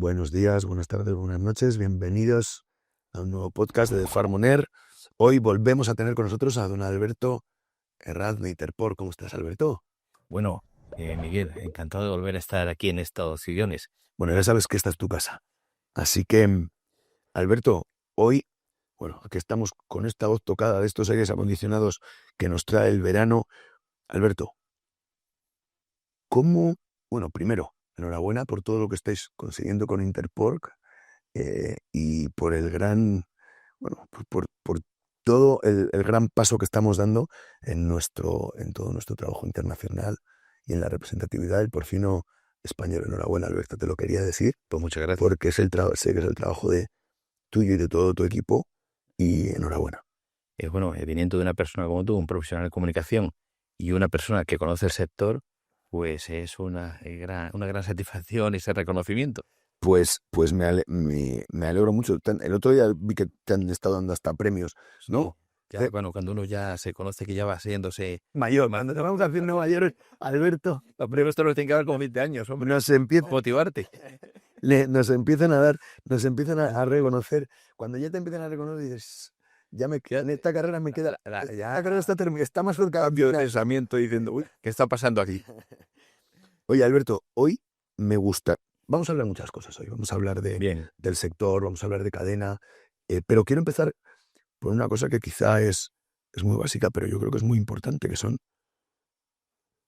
Buenos días, buenas tardes, buenas noches. Bienvenidos a un nuevo podcast de The Farm On Air. Hoy volvemos a tener con nosotros a don Alberto Herraz de Interport. ¿Cómo estás, Alberto? Bueno, Miguel, encantado de volver a estar aquí en estos sillones. Bueno, ya sabes que esta es tu casa. Así que, Alberto, hoy, aquí estamos con esta voz tocada de estos aires acondicionados que nos trae el verano. Alberto, primero, enhorabuena por todo lo que estáis consiguiendo con Interport y por el gran, por todo el gran paso que estamos dando en todo nuestro trabajo internacional y en la representatividad del porcino español. Enhorabuena, Alberto, te lo quería decir. Pues muchas gracias. Porque sé que es el trabajo de tuyo y de todo tu equipo, y enhorabuena. Viniendo de una persona como tú, un profesional de comunicación y una persona que conoce el sector, pues es una gran satisfacción ese reconocimiento. Pues me alegro mucho. El otro día vi que te han estado dando hasta premios, ¿no? Cuando uno ya se conoce que ya va haciéndose mayor, cuando te vamos haciendo mayores, Alberto, los premios te los tienen que dar como 20 años, hombre. nos empieza a motivarte. Nos empiezan a reconocer. Cuando ya te empiezan a reconocer, dices, en esta carrera me queda, esta carrera está más cerca Cambio de pensamiento diciendo, uy, ¿qué está pasando aquí? Oye, Alberto, hoy me gusta. Vamos a hablar de muchas cosas hoy. Vamos a hablar del sector, vamos a hablar de cadena, pero quiero empezar por una cosa que quizá es muy básica, pero yo creo que es muy importante, que son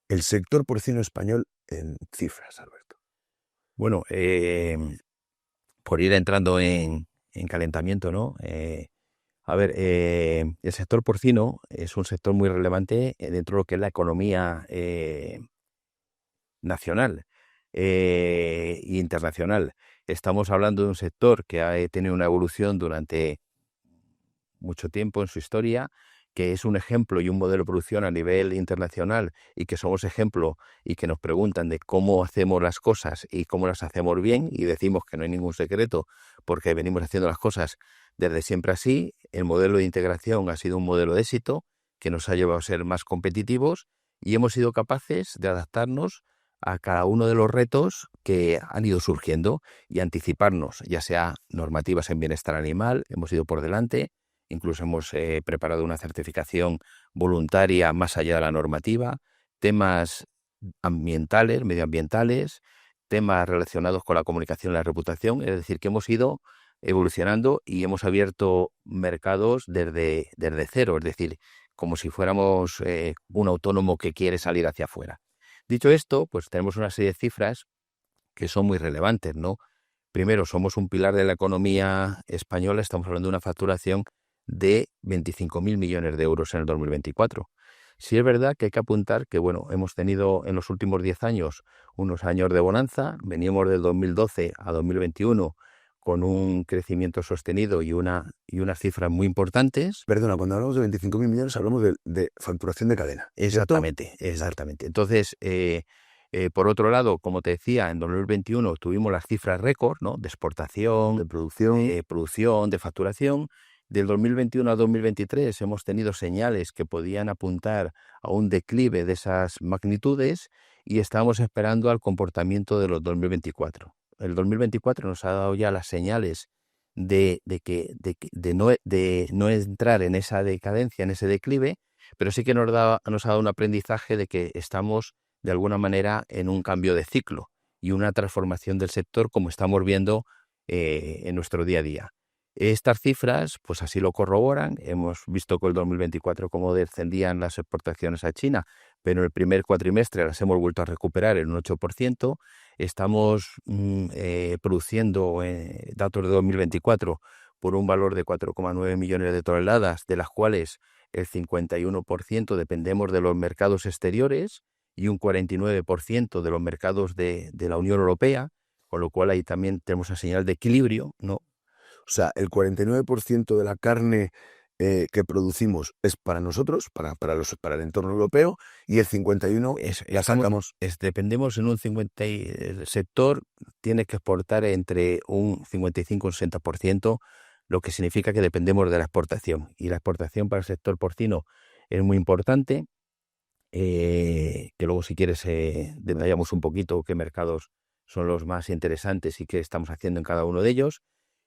el sector porcino español en cifras, Alberto. Bueno, por ir entrando en calentamiento, ¿no? El sector porcino es un sector muy relevante dentro de lo que es la economía nacional e internacional. Estamos hablando de un sector que ha tenido una evolución durante mucho tiempo en su historia, que es un ejemplo y un modelo de producción a nivel internacional, y que somos ejemplo y que nos preguntan de cómo hacemos las cosas y cómo las hacemos bien, y decimos que no hay ningún secreto porque venimos haciendo las cosas desde siempre así. El modelo de integración ha sido un modelo de éxito que nos ha llevado a ser más competitivos, y hemos sido capaces de adaptarnos a cada uno de los retos que han ido surgiendo y anticiparnos, ya sea normativas en bienestar animal, hemos ido por delante. Incluso hemos preparado una certificación voluntaria más allá de la normativa, temas ambientales, medioambientales, temas relacionados con la comunicación y la reputación. Es decir, que hemos ido evolucionando y hemos abierto mercados desde cero, es decir, como si fuéramos un autónomo que quiere salir hacia afuera. Dicho esto, pues tenemos una serie de cifras que son muy relevantes, ¿no? Primero, somos un pilar de la economía española, estamos hablando de una facturación de 25.000 millones de euros en el 2024. Sí es verdad que hay que apuntar que, hemos tenido en los últimos 10 años unos años de bonanza. Veníamos del 2012 a 2021 con un crecimiento sostenido y unas cifras muy importantes. Perdona, cuando hablamos de 25.000 millones hablamos de facturación de cadena. Exactamente. Entonces, por otro lado, como te decía, en 2021 tuvimos las cifras récord, ¿no?, de exportación, de producción, de facturación. Del 2021 a 2023 hemos tenido señales que podían apuntar a un declive de esas magnitudes, y estamos esperando al comportamiento de los 2024. El 2024 nos ha dado ya las señales de no entrar en esa decadencia, en ese declive, pero sí que nos ha dado un aprendizaje de que estamos de alguna manera en un cambio de ciclo y una transformación del sector, como estamos viendo en nuestro día a día. Estas cifras pues así lo corroboran. Hemos visto con el 2024 cómo descendían las exportaciones a China, pero en el primer cuatrimestre las hemos vuelto a recuperar en un 8%. Estamos produciendo datos de 2024 por un valor de 4,9 millones de toneladas, de las cuales el 51% dependemos de los mercados exteriores y un 49% de los mercados de la Unión Europea, con lo cual ahí también tenemos una señal de equilibrio, ¿no? O sea, el 49% de la carne que producimos es para nosotros, para el entorno europeo, y el 51% la sacamos. Dependemos en un 50%, el sector tiene que exportar entre un 55 y un 60%, lo que significa que dependemos de la exportación. Y la exportación para el sector porcino es muy importante, que luego si quieres detallamos un poquito qué mercados son los más interesantes y qué estamos haciendo en cada uno de ellos.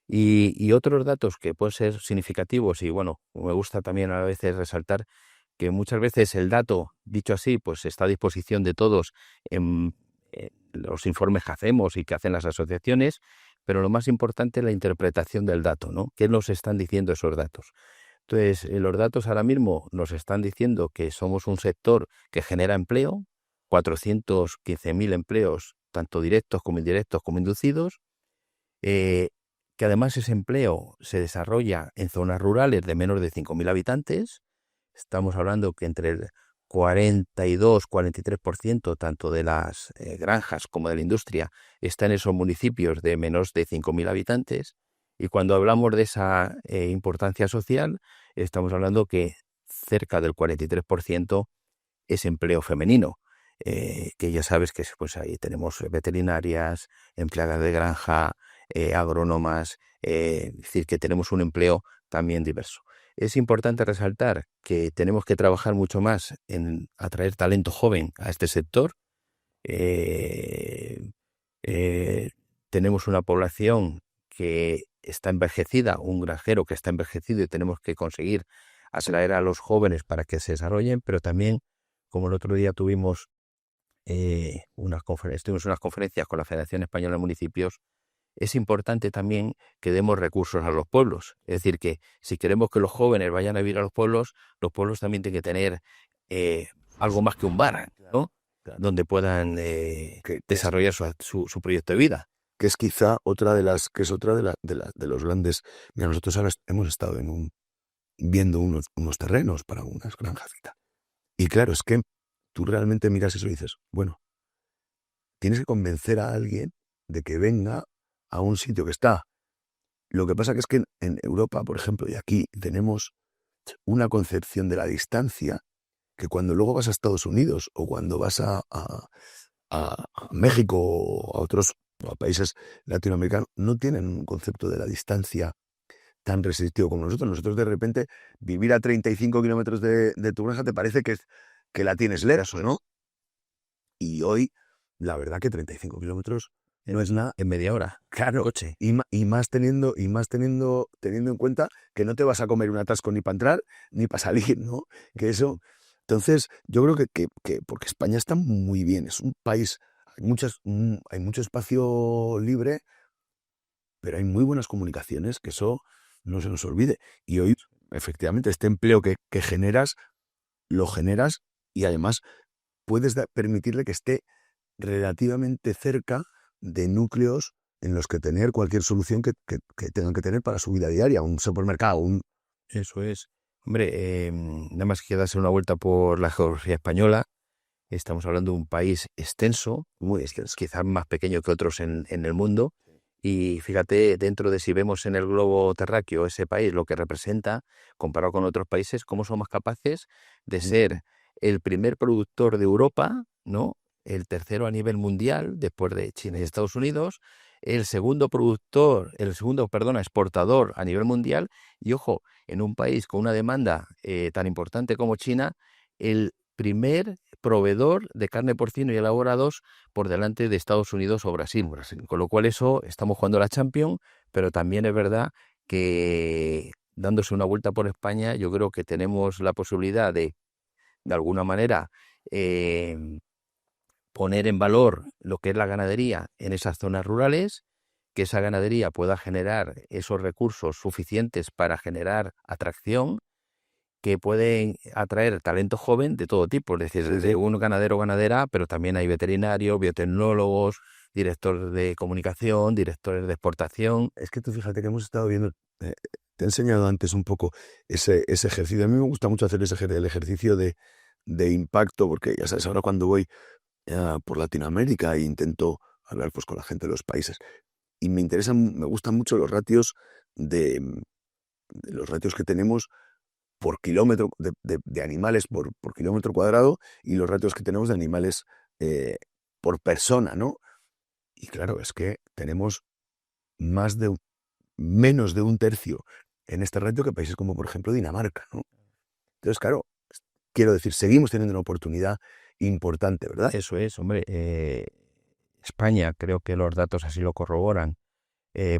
Y otros datos que pueden ser significativos y bueno, me gusta también a veces resaltar que muchas veces el dato, dicho así, pues está a disposición de todos en los informes que hacemos y que hacen las asociaciones, pero lo más importante es la interpretación del dato, ¿no? ¿Qué nos están diciendo esos datos? Entonces, los datos ahora mismo nos están diciendo que somos un sector que genera empleo, 415.000 empleos, tanto directos como indirectos como inducidos, eh, que además ese empleo se desarrolla en zonas rurales de menos de 5.000 habitantes. Estamos hablando que entre el 42-43% tanto de las granjas como de la industria está en esos municipios de menos de 5.000 habitantes. Y cuando hablamos de esa importancia social, estamos hablando que cerca del 43% es empleo femenino, que ya sabes que pues ahí tenemos veterinarias, empleadas de granja, agrónomas, es decir, que tenemos un empleo también diverso. Es importante resaltar que tenemos que trabajar mucho más en atraer talento joven a este sector. Eh, eh, Tenemos una población que está envejecida, un granjero que está envejecido y tenemos que conseguir atraer a los jóvenes para que se desarrollen, pero también, como el otro día tuvimos tuvimos unas conferencias con la Federación Española de Municipios, es importante también que demos recursos a los pueblos. Es decir, que si queremos que los jóvenes vayan a vivir a los pueblos también tienen que tener eh, algo más que un bar, ¿no? Claro. Donde puedan Que es, desarrollar su proyecto de vida. que es quizá otra de las, que es otra de los grandes. Mira, nosotros ahora hemos estado viendo unos terrenos para unas granjas y tal. Y claro, es que tú realmente miras eso y dices, bueno, tienes que convencer a alguien de que venga a un sitio que está. Lo que pasa que es que en Europa, por ejemplo, y aquí tenemos una concepción de la distancia que cuando luego vas a Estados Unidos o cuando vas a México o a otros o a países latinoamericanos, no tienen un concepto de la distancia tan restrictivo como nosotros. Nosotros de repente vivir a 35 kilómetros de tu granja te parece que la tienes lejos, ¿no? Y hoy, la verdad que 35 kilómetros no es nada. En media hora, Claro, coche. y más teniendo en cuenta que no te vas a comer un atasco ni para entrar ni para salir, ¿no? Que eso. Entonces, yo creo que porque España está muy bien, es un país, hay mucho espacio libre, pero hay muy buenas comunicaciones, que eso no se nos olvide. Y hoy, efectivamente, este empleo que generas, lo generas y además puedes permitirle que esté relativamente cerca de núcleos en los que tener cualquier solución que tengan que tener para su vida diaria, un supermercado, Eso es. Hombre, nada más que darse una vuelta por la geografía española. Estamos hablando de un país extenso, muy extenso, quizás más pequeño que otros en el mundo. Y fíjate, dentro de si vemos en el globo terráqueo ese país, lo que representa, comparado con otros países, cómo somos capaces de ser el primer productor de Europa, ¿no? El tercero a nivel mundial, después de China y Estados Unidos, exportador a nivel mundial, y ojo, en un país con una demanda tan importante como China, el primer proveedor de carne porcino y elaborados por delante de Estados Unidos o Brasil. Con lo cual eso, estamos jugando la Champions, pero también es verdad que dándose una vuelta por España, yo creo que tenemos la posibilidad de alguna manera, eh, poner en valor lo que es la ganadería en esas zonas rurales, que esa ganadería pueda generar esos recursos suficientes para generar atracción, que pueden atraer talento joven de todo tipo, es decir, desde un ganadero o ganadera, pero también hay veterinarios, biotecnólogos, directores de comunicación, directores de exportación. Es que tú fíjate que hemos estado viendo, te he enseñado antes un poco ese ejercicio. A mí me gusta mucho hacer el ejercicio de impacto, porque ya sabes, ahora cuando voy por Latinoamérica e intento hablar pues con la gente de los países, y me gustan mucho los ratios de los ratios que tenemos por kilómetro de animales por kilómetro cuadrado y los ratios que tenemos de animales por persona, ¿no? Y claro, es que tenemos menos de un tercio en este ratio que países como, por ejemplo, Dinamarca, ¿no? Entonces, claro, quiero decir, seguimos teniendo una oportunidad importante, ¿verdad? Eso es, hombre. España, creo que los datos así lo corroboran,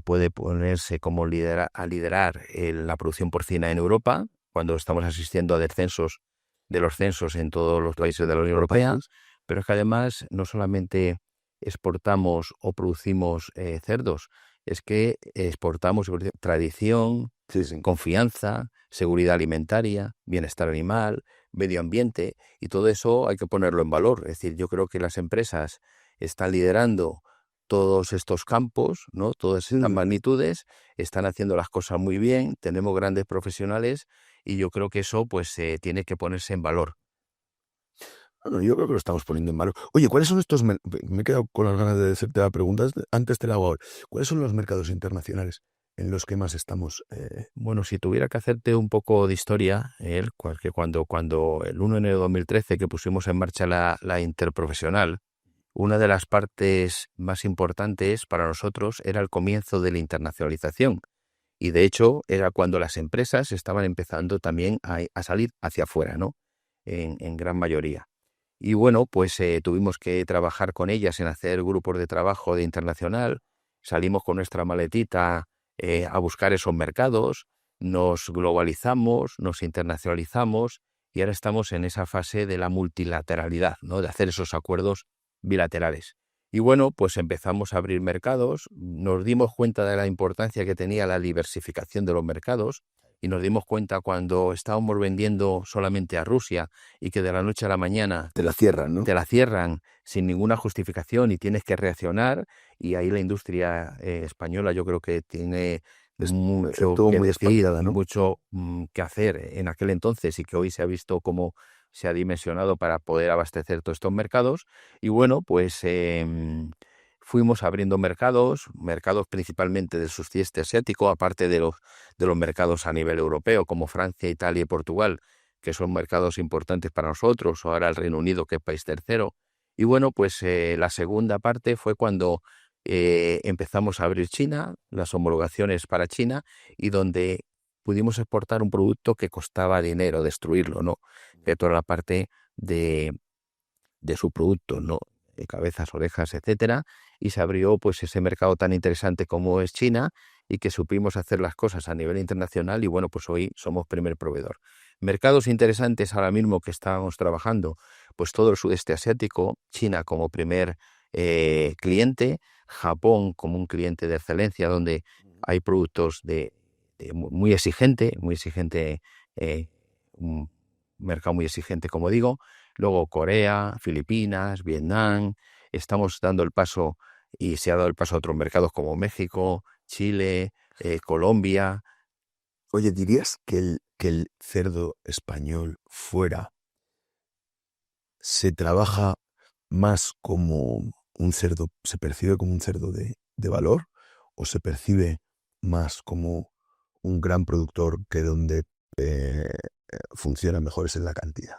puede ponerse como a liderar la producción porcina en Europa, cuando estamos asistiendo a descensos de los censos en todos los países de la Unión Europea, pero es que además no solamente exportamos o producimos cerdos, es que exportamos tradición, Sí, sí. confianza, seguridad alimentaria, bienestar animal, medio ambiente, y todo eso hay que ponerlo en valor. Es decir, yo creo que las empresas están liderando todos estos campos, ¿no? Todas estas magnitudes, están haciendo las cosas muy bien, tenemos grandes profesionales y yo creo que eso pues tiene que ponerse en valor. Bueno, yo creo que lo estamos poniendo en valor. Oye, ¿cuáles son estos? Me he quedado con las ganas de hacerte la pregunta. Antes te la hago ahora. ¿Cuáles son los mercados internacionales en los que más estamos? Bueno, si tuviera que hacerte un poco de historia, que cuando el 1 de enero de 2013 que pusimos en marcha la interprofesional, una de las partes más importantes para nosotros era el comienzo de la internacionalización. Y de hecho era cuando las empresas estaban empezando también a salir hacia afuera, ¿no? En gran mayoría. Y bueno, pues tuvimos que trabajar con ellas en hacer grupos de trabajo de internacional. Salimos con nuestra maletita a buscar esos mercados, nos globalizamos, nos internacionalizamos y ahora estamos en esa fase de la multilateralidad, ¿no? De hacer esos acuerdos bilaterales. Y bueno, pues empezamos a abrir mercados, nos dimos cuenta de la importancia que tenía la diversificación de los mercados y nos dimos cuenta cuando estábamos vendiendo solamente a Rusia y que de la noche a la mañana Te la cierran, ¿no? te la cierran sin ninguna justificación y tienes que reaccionar, y ahí la industria española yo creo que tiene mucho Estuvo que muy decir, espabilada, ¿no? mucho que hacer en aquel entonces y que hoy se ha visto cómo se ha dimensionado para poder abastecer todos estos mercados. Y bueno, pues fuimos abriendo mercados principalmente del sudeste asiático, aparte de los mercados a nivel europeo como Francia, Italia y Portugal, que son mercados importantes para nosotros, o ahora el Reino Unido, que es país tercero. Y bueno, pues la segunda parte fue cuando empezamos a abrir China, las homologaciones para China, y donde pudimos exportar un producto que costaba dinero destruirlo, ¿no? De toda la parte de su producto, ¿no? De cabezas, orejas, etcétera, y se abrió pues ese mercado tan interesante como es China, y que supimos hacer las cosas a nivel internacional, y bueno, pues hoy somos primer proveedor. Mercados interesantes ahora mismo que estamos trabajando, pues todo el sudeste asiático, China como primer cliente, Japón como un cliente de excelencia, donde hay productos muy exigente, un mercado muy exigente, como digo. Luego Corea, Filipinas, Vietnam. Estamos dando el paso y se ha dado el paso a otros mercados como México, Chile, Colombia. Oye, ¿dirías que el cerdo español fuera se trabaja más como un cerdo, se percibe como un cerdo de valor, o se percibe más como un gran productor que donde funciona mejor es en la cantidad?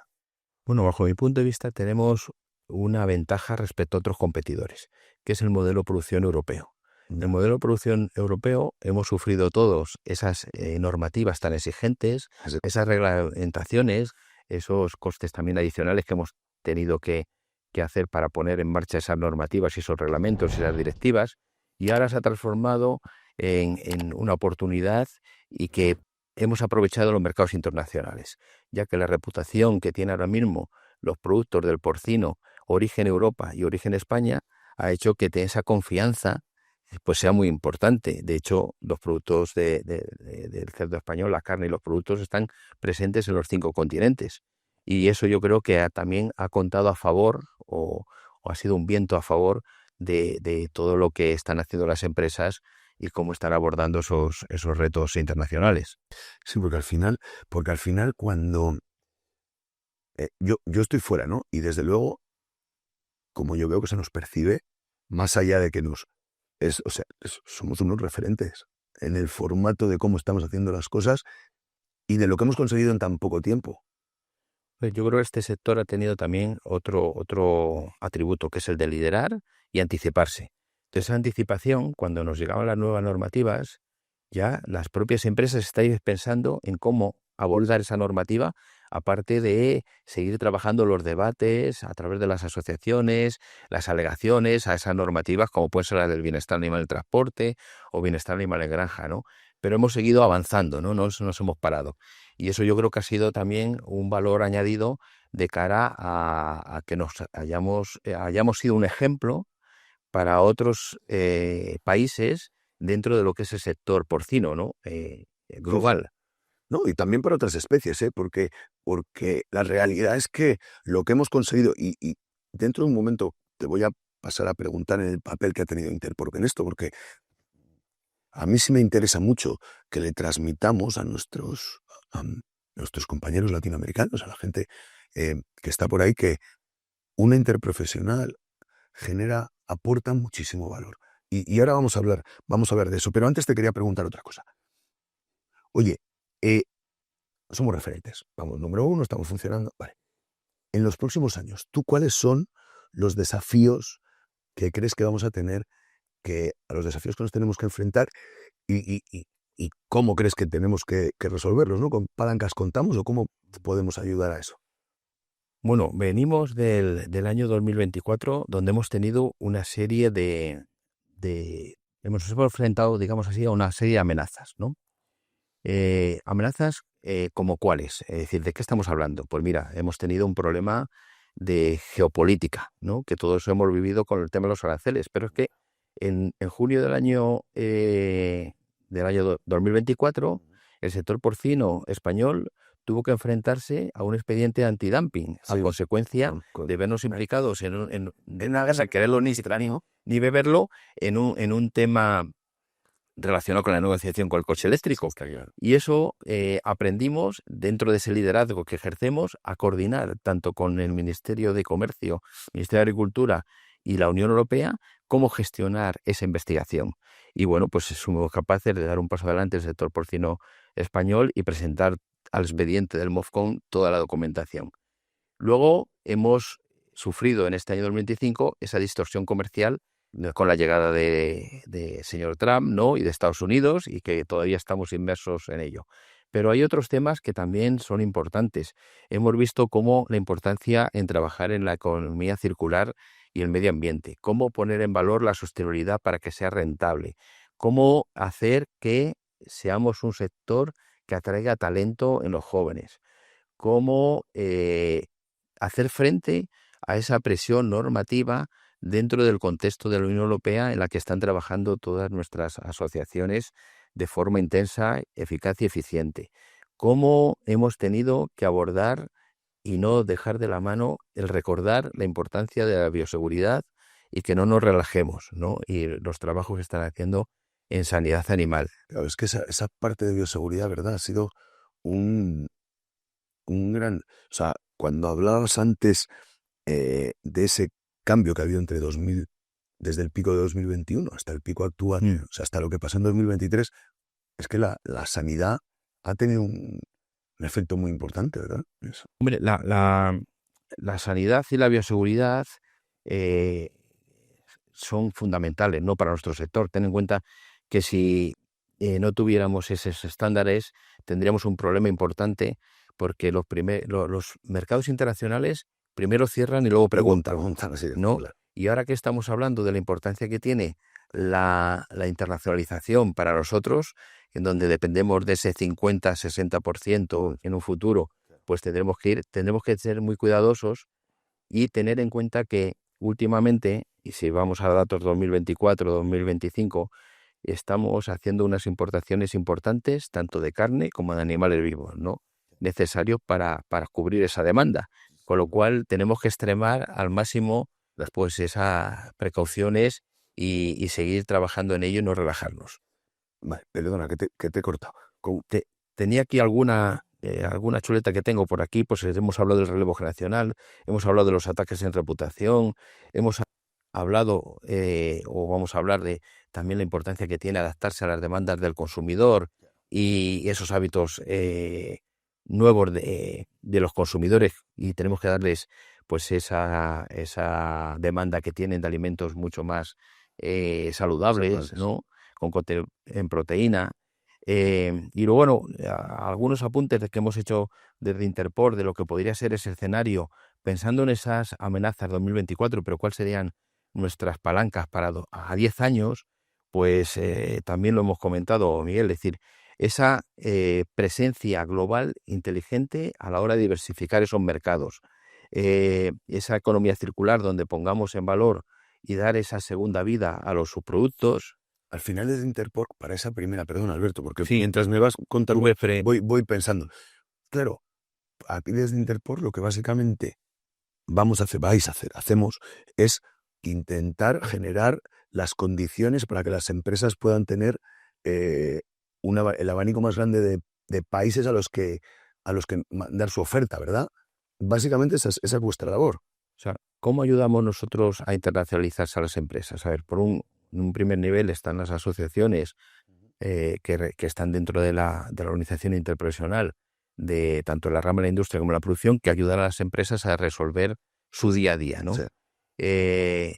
Bueno, bajo mi punto de vista tenemos una ventaja respecto a otros competidores, que es el modelo de producción europeo. En el modelo de producción europeo hemos sufrido todos esas normativas tan exigentes, esas reglamentaciones, esos costes también adicionales que hemos tenido que hacer para poner en marcha esas normativas y esos reglamentos y esas directivas, y ahora se ha transformado en una oportunidad, y que hemos aprovechado los mercados internacionales, ya que la reputación que tiene ahora mismo los productos del porcino origen Europa y origen España ha hecho que esa confianza pues sea muy importante. De hecho, los productos del cerdo español, la carne y los productos están presentes en los 5 continentes. Y eso yo creo que también ha contado a favor o ha sido un viento a favor de todo lo que están haciendo las empresas y cómo están abordando esos retos internacionales. Sí, porque al final cuando yo estoy fuera, ¿no? Y desde luego, como yo veo que se nos percibe, más allá de que o sea, somos unos referentes en el formato de cómo estamos haciendo las cosas y de lo que hemos conseguido en tan poco tiempo. Pues yo creo que este sector ha tenido también otro atributo, que es el de liderar y anticiparse. Entonces, esa anticipación, cuando nos llegaban las nuevas normativas, ya las propias empresas estáis pensando en cómo abordar esa normativa aparte de seguir trabajando los debates a través de las asociaciones, las alegaciones a esas normativas, como puede ser la del bienestar animal en el transporte o bienestar animal en granja, ¿no? Pero hemos seguido avanzando, ¿no? Nos hemos parado. Y eso yo creo que ha sido también un valor añadido de cara a que nos hayamos sido un ejemplo para otros países dentro de lo que es el sector porcino, ¿no? Sí, sí. Global. No, y también para otras especies, ¿eh? Porque la realidad es que lo que hemos conseguido, y dentro de un momento te voy a pasar a preguntar en el papel que ha tenido Interpork en esto, porque a mí sí me interesa mucho que le transmitamos a nuestros compañeros latinoamericanos, a la gente que está por ahí, que una interprofesional aporta muchísimo valor. Y ahora vamos a hablar de eso. Pero antes te quería preguntar otra cosa. Oye, eh, somos referentes. Vamos, número uno, estamos funcionando. Vale. En los próximos años, ¿tú cuáles son los desafíos que crees que vamos a tener, a los desafíos que nos tenemos que enfrentar y cómo crees que tenemos que resolverlos, ¿no? ¿Con palancas contamos o cómo podemos ayudar a eso? Bueno, venimos del año 2024, donde hemos tenido una serie nos hemos enfrentado, digamos así, a una serie de amenazas, ¿no? Amenazas como cuáles, es decir, ¿de qué estamos hablando? Pues mira, hemos tenido un problema de geopolítica, ¿no? Que todos hemos vivido con el tema de los aranceles, pero es que en junio del año 2024, el sector porcino español tuvo que enfrentarse a un expediente antidumping a Sí, consecuencia de vernos implicados en una guerra, sin quererlo ni beberlo, en un tema relacionado con la negociación con el coche eléctrico. Y eso aprendimos, dentro de ese liderazgo que ejercemos, a coordinar tanto con el Ministerio de Comercio, Ministerio de Agricultura y la Unión Europea, cómo gestionar esa investigación. Y bueno, pues somos capaces de dar un paso adelante el sector porcino español y presentar al expediente del MOFCON toda la documentación. Luego hemos sufrido en este año 2025 esa distorsión comercial con la llegada de señor Trump, ¿no? Y de Estados Unidos, y que todavía estamos inmersos en ello. Pero hay otros temas que también son importantes. Hemos visto cómo la importancia en trabajar en la economía circular y el medio ambiente, cómo poner en valor la sostenibilidad para que sea rentable, cómo hacer que seamos un sector que atraiga talento en los jóvenes, cómo hacer frente a esa presión normativa dentro del contexto de la Unión Europea en la que están trabajando todas nuestras asociaciones de forma intensa, eficaz y eficiente. Cómo hemos tenido que abordar y no dejar de la mano el recordar la importancia de la bioseguridad y que no nos relajemos, ¿no? Y los trabajos que están haciendo en sanidad animal. Claro, es que esa parte de bioseguridad, ¿verdad? Ha sido un, un gran... O sea, cuando hablabas antes de ese cambio que ha habido desde el pico de 2021 hasta el pico actual, o sea, hasta lo que pasó en 2023, es que la sanidad ha tenido un efecto muy importante, ¿verdad? Eso. Hombre, la sanidad y la bioseguridad eh, son fundamentales, ¿no?, para nuestro sector. Ten en cuenta que si no tuviéramos esos estándares, tendríamos un problema importante, porque los mercados internacionales primero cierran y luego preguntan, Preguntan así, ¿no? claro. Y ahora que estamos hablando de la importancia que tiene la internacionalización para nosotros, en donde dependemos de ese 50-60% en un futuro, pues tendremos que ser muy cuidadosos y tener en cuenta que últimamente, y si vamos a datos 2024-2025, estamos haciendo unas importaciones importantes, tanto de carne como de animales vivos, ¿no? Necesarios para cubrir esa demanda. Con lo cual tenemos que extremar al máximo pues, esas precauciones y seguir trabajando en ello y no relajarnos. Vale, perdona, que te he cortado. Tenía aquí alguna chuleta que tengo por aquí, pues hemos hablado del relevo generacional, hemos hablado de los ataques en reputación, hemos hablado o vamos a hablar de también la importancia que tiene adaptarse a las demandas del consumidor y esos hábitos nuevos de los consumidores, y tenemos que darles pues esa demanda que tienen de alimentos mucho más saludables, ¿no? Con contenido en proteína. Y luego, bueno, algunos apuntes que hemos hecho desde Interpol de lo que podría ser ese escenario, pensando en esas amenazas 2024, pero cuáles serían nuestras palancas para a 10 años, pues también lo hemos comentado, Miguel, es decir, esa presencia global inteligente a la hora de diversificar esos mercados, esa economía circular donde pongamos en valor y dar esa segunda vida a los subproductos. Al final es Interpork para esa primera, perdón Alberto, porque Sí, mientras me vas contando, VFR. voy pensando. Claro, a ti desde Interpork lo que básicamente hacemos es intentar generar las condiciones para que las empresas puedan tener el abanico más grande de países a los que mandar su oferta, ¿verdad? Básicamente esa es vuestra labor. O sea, ¿cómo ayudamos nosotros a internacionalizarse a las empresas? A ver, en un primer nivel están las asociaciones que están dentro de la organización interprofesional de tanto la rama de la industria como la producción, que ayudan a las empresas a resolver su día a día, ¿no? Sí.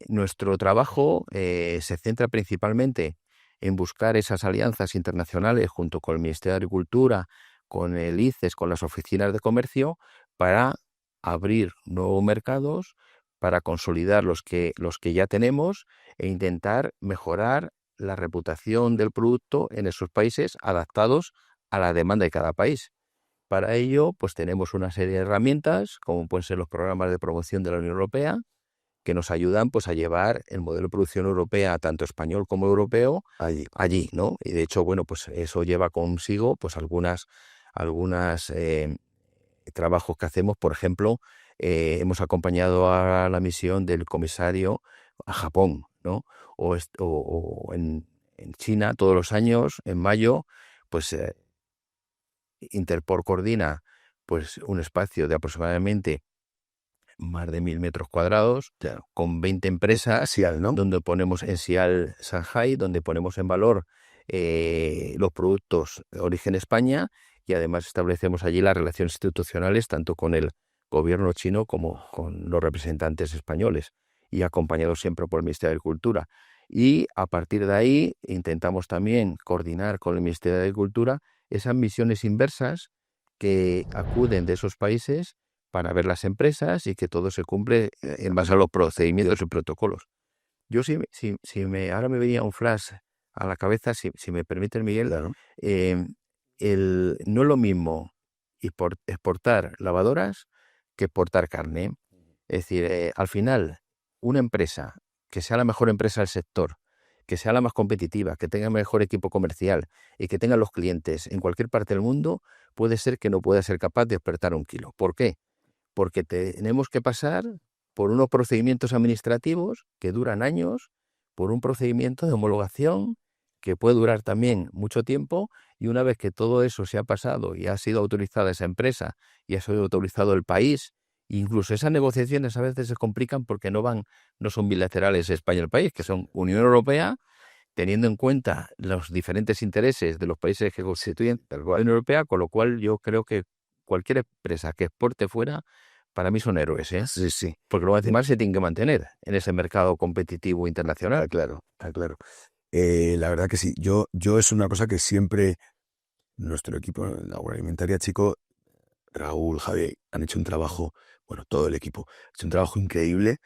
Nuestro trabajo se centra principalmente en buscar esas alianzas internacionales junto con el Ministerio de Agricultura, con el ICES, con las oficinas de comercio, para abrir nuevos mercados, para consolidar los que ya tenemos e intentar mejorar la reputación del producto en esos países adaptados a la demanda de cada país. Para ello, pues tenemos una serie de herramientas, como pueden ser los programas de promoción de la Unión Europea, que nos ayudan pues a llevar el modelo de producción europea, tanto español como europeo, allí, ¿no? Y de hecho, bueno, pues eso lleva consigo pues algunas trabajos que hacemos. Por ejemplo, hemos acompañado a la misión del comisario a Japón, ¿no? O en China todos los años, en mayo, pues Interpol coordina pues un espacio de aproximadamente más de 1.000 metros cuadrados, con 20 empresas, Sial, ¿no? donde ponemos en Sial, Shanghai, donde ponemos en valor los productos de origen España, y además establecemos allí las relaciones institucionales tanto con el gobierno chino como con los representantes españoles, y acompañados siempre por el Ministerio de Agricultura. Y a partir de ahí intentamos también coordinar con el Ministerio de Agricultura esas misiones inversas que acuden de esos países para ver las empresas y que todo se cumple en base a los procedimientos y protocolos. Yo ahora me venía un flash a la cabeza, si me permite, Miguel, Claro. No es lo mismo exportar lavadoras que exportar carne. Es decir, al final, una empresa que sea la mejor empresa del sector, que sea la más competitiva, que tenga el mejor equipo comercial y que tenga los clientes en cualquier parte del mundo, puede ser que no pueda ser capaz de exportar 1 kilo. ¿Por qué? Porque tenemos que pasar por unos procedimientos administrativos que duran años, por un procedimiento de homologación que puede durar también mucho tiempo, y una vez que todo eso se ha pasado y ha sido autorizada esa empresa y ha sido autorizado el país, incluso esas negociaciones a veces se complican porque no son bilaterales España y el país, que son Unión Europea, teniendo en cuenta los diferentes intereses de los países que constituyen la Unión Europea, con lo cual yo creo que cualquier empresa que exporte fuera, para mí son héroes, ¿eh? Sí, sí. Porque luego encima se tienen que mantener en ese mercado competitivo internacional. Está claro. La verdad que sí. Yo es una cosa que siempre nuestro equipo, la agroalimentaria, chico, Raúl, Javi, han hecho un trabajo, bueno, todo el equipo, ha hecho un trabajo increíble,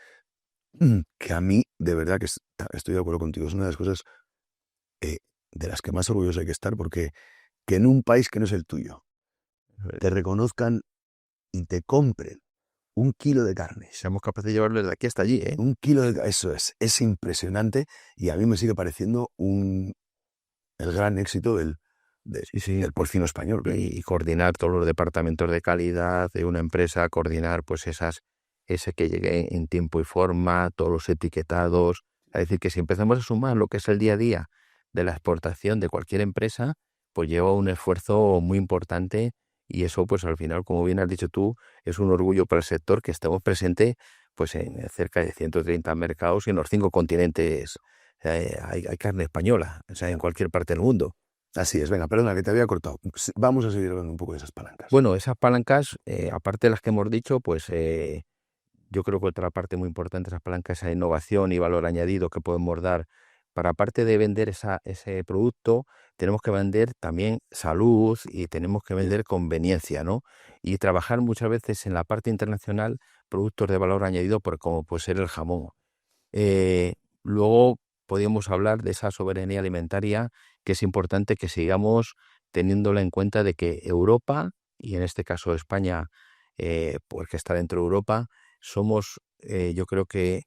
que a mí, de verdad que estoy de acuerdo contigo, es una de las cosas de las que más orgulloso hay que estar, porque que en un país que no es el tuyo te reconozcan y te compren 1 kilo de carne. Seamos capaces de llevarlo desde aquí hasta allí, ¿eh? 1 kilo de eso es impresionante, y a mí me sigue pareciendo el gran éxito del Sí. porcino español. Y coordinar todos los departamentos de calidad de una empresa, coordinar pues ese que llegue en tiempo y forma, todos los etiquetados. Es decir, que si empezamos a sumar lo que es el día a día de la exportación de cualquier empresa, pues lleva un esfuerzo muy importante, y eso pues al final, como bien has dicho tú, es un orgullo para el sector que estemos presentes pues en cerca de 130 mercados y en los 5 continentes. Hay carne española, o sea, en cualquier parte del mundo. Así es, venga, perdona que te había cortado. Vamos a seguir hablando un poco de esas palancas. Bueno, esas palancas, aparte de las que hemos dicho, pues yo creo que otra parte muy importante de esas palancas es la innovación y valor añadido que podemos dar para aparte de vender ese producto, tenemos que vender también salud y tenemos que vender conveniencia, ¿no? Y trabajar muchas veces en la parte internacional productos de valor añadido, como puede ser el jamón. Luego podríamos hablar de esa soberanía alimentaria, que es importante que sigamos teniéndola en cuenta de que Europa, y en este caso España, porque está dentro de Europa, somos, yo creo que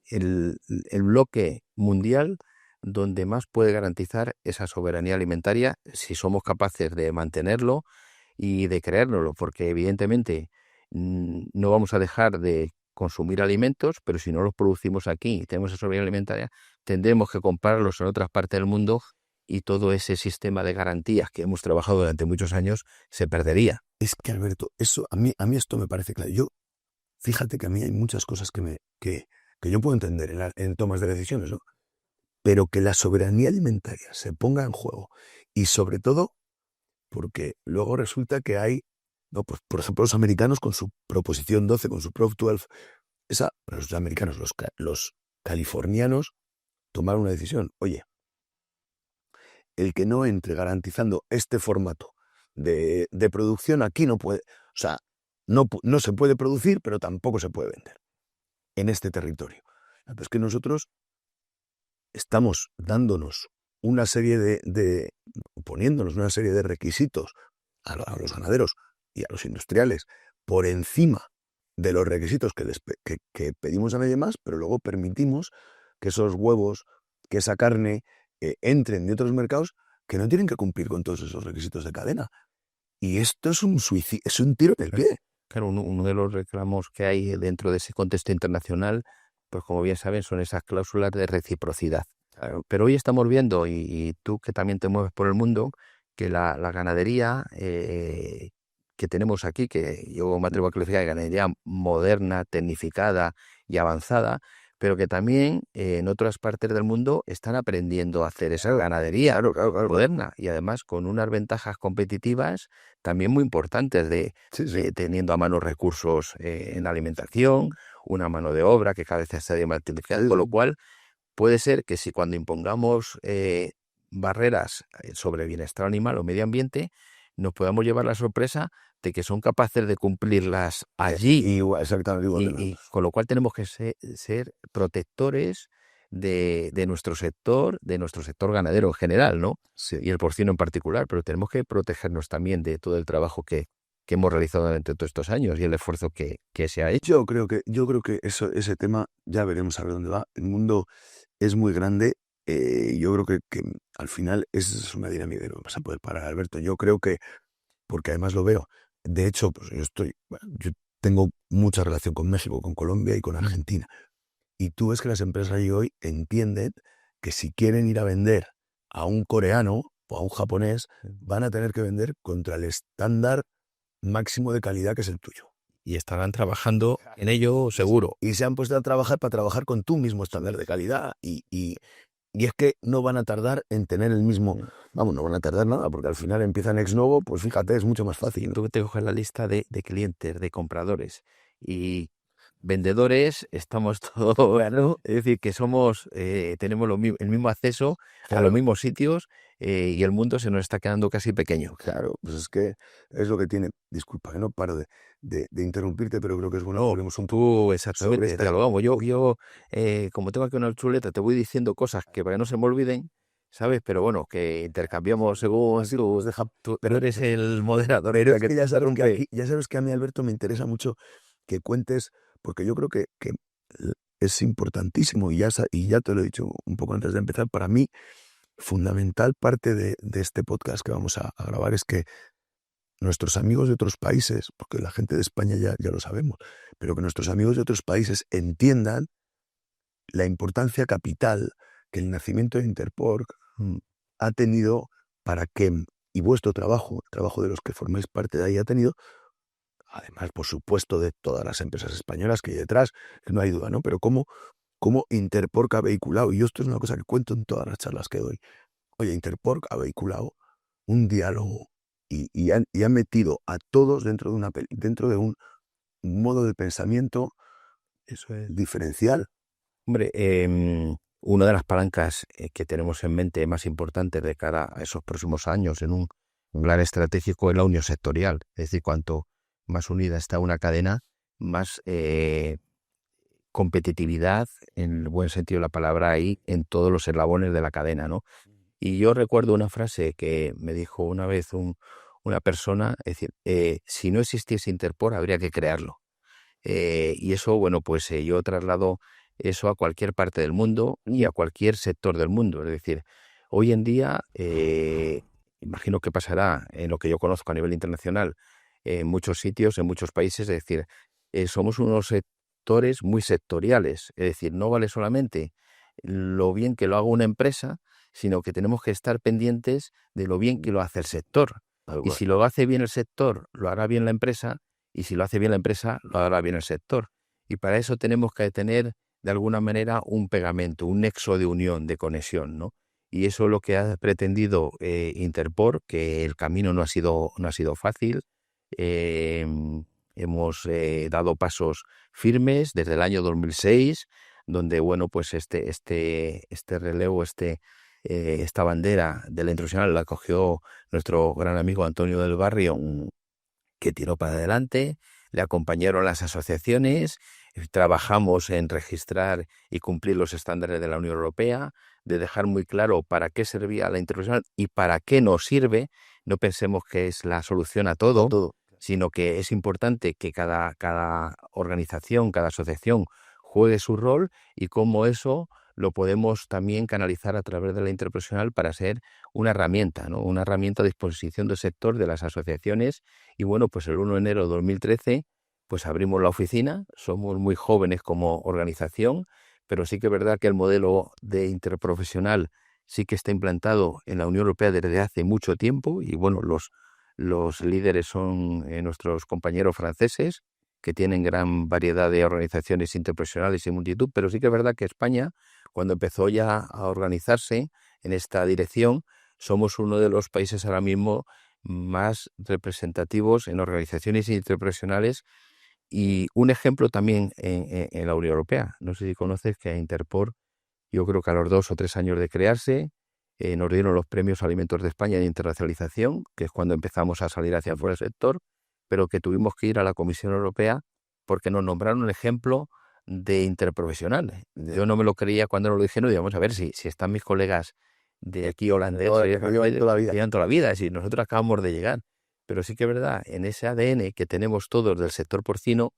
el bloque mundial donde más puede garantizar esa soberanía alimentaria si somos capaces de mantenerlo y de creérnoslo, porque evidentemente no vamos a dejar de consumir alimentos, pero si no los producimos aquí y tenemos esa soberanía alimentaria, tendremos que comprarlos en otras partes del mundo y todo ese sistema de garantías que hemos trabajado durante muchos años se perdería. Es que, Alberto, eso a mí esto me parece claro. Fíjate que a mí hay muchas cosas que yo puedo entender en tomas de decisiones, ¿no? Pero que la soberanía alimentaria se ponga en juego y sobre todo porque luego resulta que hay, no, pues, por ejemplo, los americanos con su Proposición 12, con su Prop 12, los americanos, los californianos tomaron una decisión. Oye, el que no entre garantizando este formato de producción aquí no puede, o sea, no se puede producir, pero tampoco se puede vender en este territorio. Es que nosotros estamos dándonos una serie poniéndonos una serie de requisitos a los ganaderos y a los industriales por encima de los requisitos que pedimos a nadie más, pero luego permitimos que esos huevos, que esa carne entren de otros mercados que no tienen que cumplir con todos esos requisitos de cadena. Y esto es un suicidio, es un tiro en el pie. Claro, uno de los reclamos que hay dentro de ese contexto internacional, pues como bien saben, son esas cláusulas de reciprocidad. Claro, pero hoy estamos viendo, y tú que también te mueves por el mundo, que la ganadería que tenemos aquí, que yo me atrevo a calificar de ganadería moderna, tecnificada y avanzada, pero que también en otras partes del mundo están aprendiendo a hacer esa ganadería Claro. moderna y además con unas ventajas competitivas también muy importantes Sí. teniendo a mano recursos en alimentación, una mano de obra que cada vez está de más artificial, con lo cual puede ser que si cuando impongamos barreras sobre el bienestar animal o medio ambiente, nos podamos llevar la sorpresa de que son capaces de cumplirlas allí. Exactamente igual. Y con lo cual tenemos que ser protectores de nuestro sector ganadero en general, ¿no? Sí. Y el porcino en particular, pero tenemos que protegernos también de todo el trabajo que hemos realizado durante todos estos años y el esfuerzo que se ha hecho. Yo creo que ese tema ya veremos a ver dónde va. El mundo es muy grande. Yo creo que al final es una dinámica que no vas a poder parar, Alberto. Yo creo que, porque además lo veo, de hecho, pues yo tengo mucha relación con México, con Colombia y con Argentina. Y tú ves que las empresas allí hoy entienden que si quieren ir a vender a un coreano o a un japonés, van a tener que vender contra el estándar máximo de calidad que es el tuyo. Y estarán trabajando en ello seguro. Y se han puesto a trabajar para trabajar con tu mismo estándar de calidad. Y es que no van a tardar en tener el mismo... Vamos, no van a tardar nada, porque al final empiezan ex novo, pues fíjate, es mucho más fácil. Tú te coges la lista de clientes, de compradores y vendedores, estamos todos, ¿no? Es decir, que somos, tenemos el mismo acceso a los mismos sitios y el mundo se nos está quedando casi pequeño. Claro, pues es que es lo que tiene. Disculpa, que no paro de interrumpirte, pero creo que es bueno que hablemos un poco Exactamente, sobre estas... dialogamos. Yo como tengo aquí una chuleta, te voy diciendo cosas que para que no se me olviden, ¿sabes? Pero bueno, que intercambiamos según pero eres el moderador. Pero es que ya sabes que a mí, Alberto, me interesa mucho que cuentes, porque yo creo que es importantísimo, y ya te lo he dicho un poco antes de empezar, para mí, fundamental parte de este podcast que vamos a grabar es que nuestros amigos de otros países, porque la gente de España ya lo sabemos, pero que nuestros amigos de otros países entiendan la importancia capital que el nacimiento de Interpork ha tenido para que, y vuestro trabajo, el trabajo de los que formáis parte de ahí, ha tenido, además, por supuesto, de todas las empresas españolas que hay detrás, que no hay duda, ¿no? Pero cómo Interpork ha vehiculado, y esto es una cosa que cuento en todas las charlas que doy. Oye, Interpork ha vehiculado un diálogo y ha metido a todos dentro de un modo de pensamiento Eso es diferencial. Hombre, una de las palancas que tenemos en mente más importantes de cara a esos próximos años en un plan estratégico es la unión sectorial. Es decir, cuanto más unida está una cadena, más competitividad, en el buen sentido de la palabra, hay en todos los eslabones de la cadena, ¿no? Y yo recuerdo una frase que me dijo una vez una persona, es decir, si no existiese Interpor, habría que crearlo. Y eso, bueno, pues yo traslado eso a cualquier parte del mundo y a cualquier sector del mundo. Es decir, hoy en día, imagino que pasará en lo que yo conozco a nivel internacional, en muchos sitios, en muchos países, es decir, somos unos sectores muy sectoriales. Es decir, no vale solamente lo bien que lo haga una empresa, sino que tenemos que estar pendientes de lo bien que lo hace el sector. Y si lo hace bien el sector, lo hará bien la empresa, y si lo hace bien la empresa, lo hará bien el sector. Y para eso tenemos que tener, de alguna manera, un pegamento, un nexo de unión, de conexión, ¿no? Y eso es lo que ha pretendido Interpor, que el camino no ha sido fácil. Eh, hemos dado pasos firmes desde el año 2006, donde, bueno, pues este relevo, esta bandera de la internacional la cogió nuestro gran amigo Antonio del Barrio, que tiró para adelante, le acompañaron las asociaciones, trabajamos en registrar y cumplir los estándares de la Unión Europea, de dejar muy claro para qué servía la internacional y para qué nos sirve. No pensemos que es la solución a todo, sino que es importante que cada organización, cada asociación juegue su rol y cómo eso lo podemos también canalizar a través de la interprofesional para ser una herramienta, ¿no? Una herramienta a disposición del sector, de las asociaciones. Y bueno, pues el 1 de enero de 2013 pues abrimos la oficina. Somos muy jóvenes como organización, pero sí que es verdad que el modelo de interprofesional sí que está implantado en la Unión Europea desde hace mucho tiempo y bueno, los líderes son nuestros compañeros franceses, que tienen gran variedad de organizaciones interprofesionales y multitud, pero sí que es verdad que España, cuando empezó ya a organizarse en esta dirección, somos uno de los países ahora mismo más representativos en organizaciones interprofesionales y un ejemplo también en la Unión Europea. No sé si conoces que a Interpor, yo creo que a los 2 o 3 años de crearse, nos dieron los premios Alimentos de España de Internacionalización, que es cuando empezamos a salir hacia afuera del sector, pero que tuvimos que ir a la Comisión Europea porque nos nombraron un ejemplo de interprofesional. Yo no me lo creía cuando nos lo dijeron, y vamos a ver si están mis colegas de aquí holandeses, que llevan toda la vida. llevan toda la vida, es decir, nosotros acabamos de llegar. Pero sí que es verdad, en ese ADN que tenemos todos del sector porcino,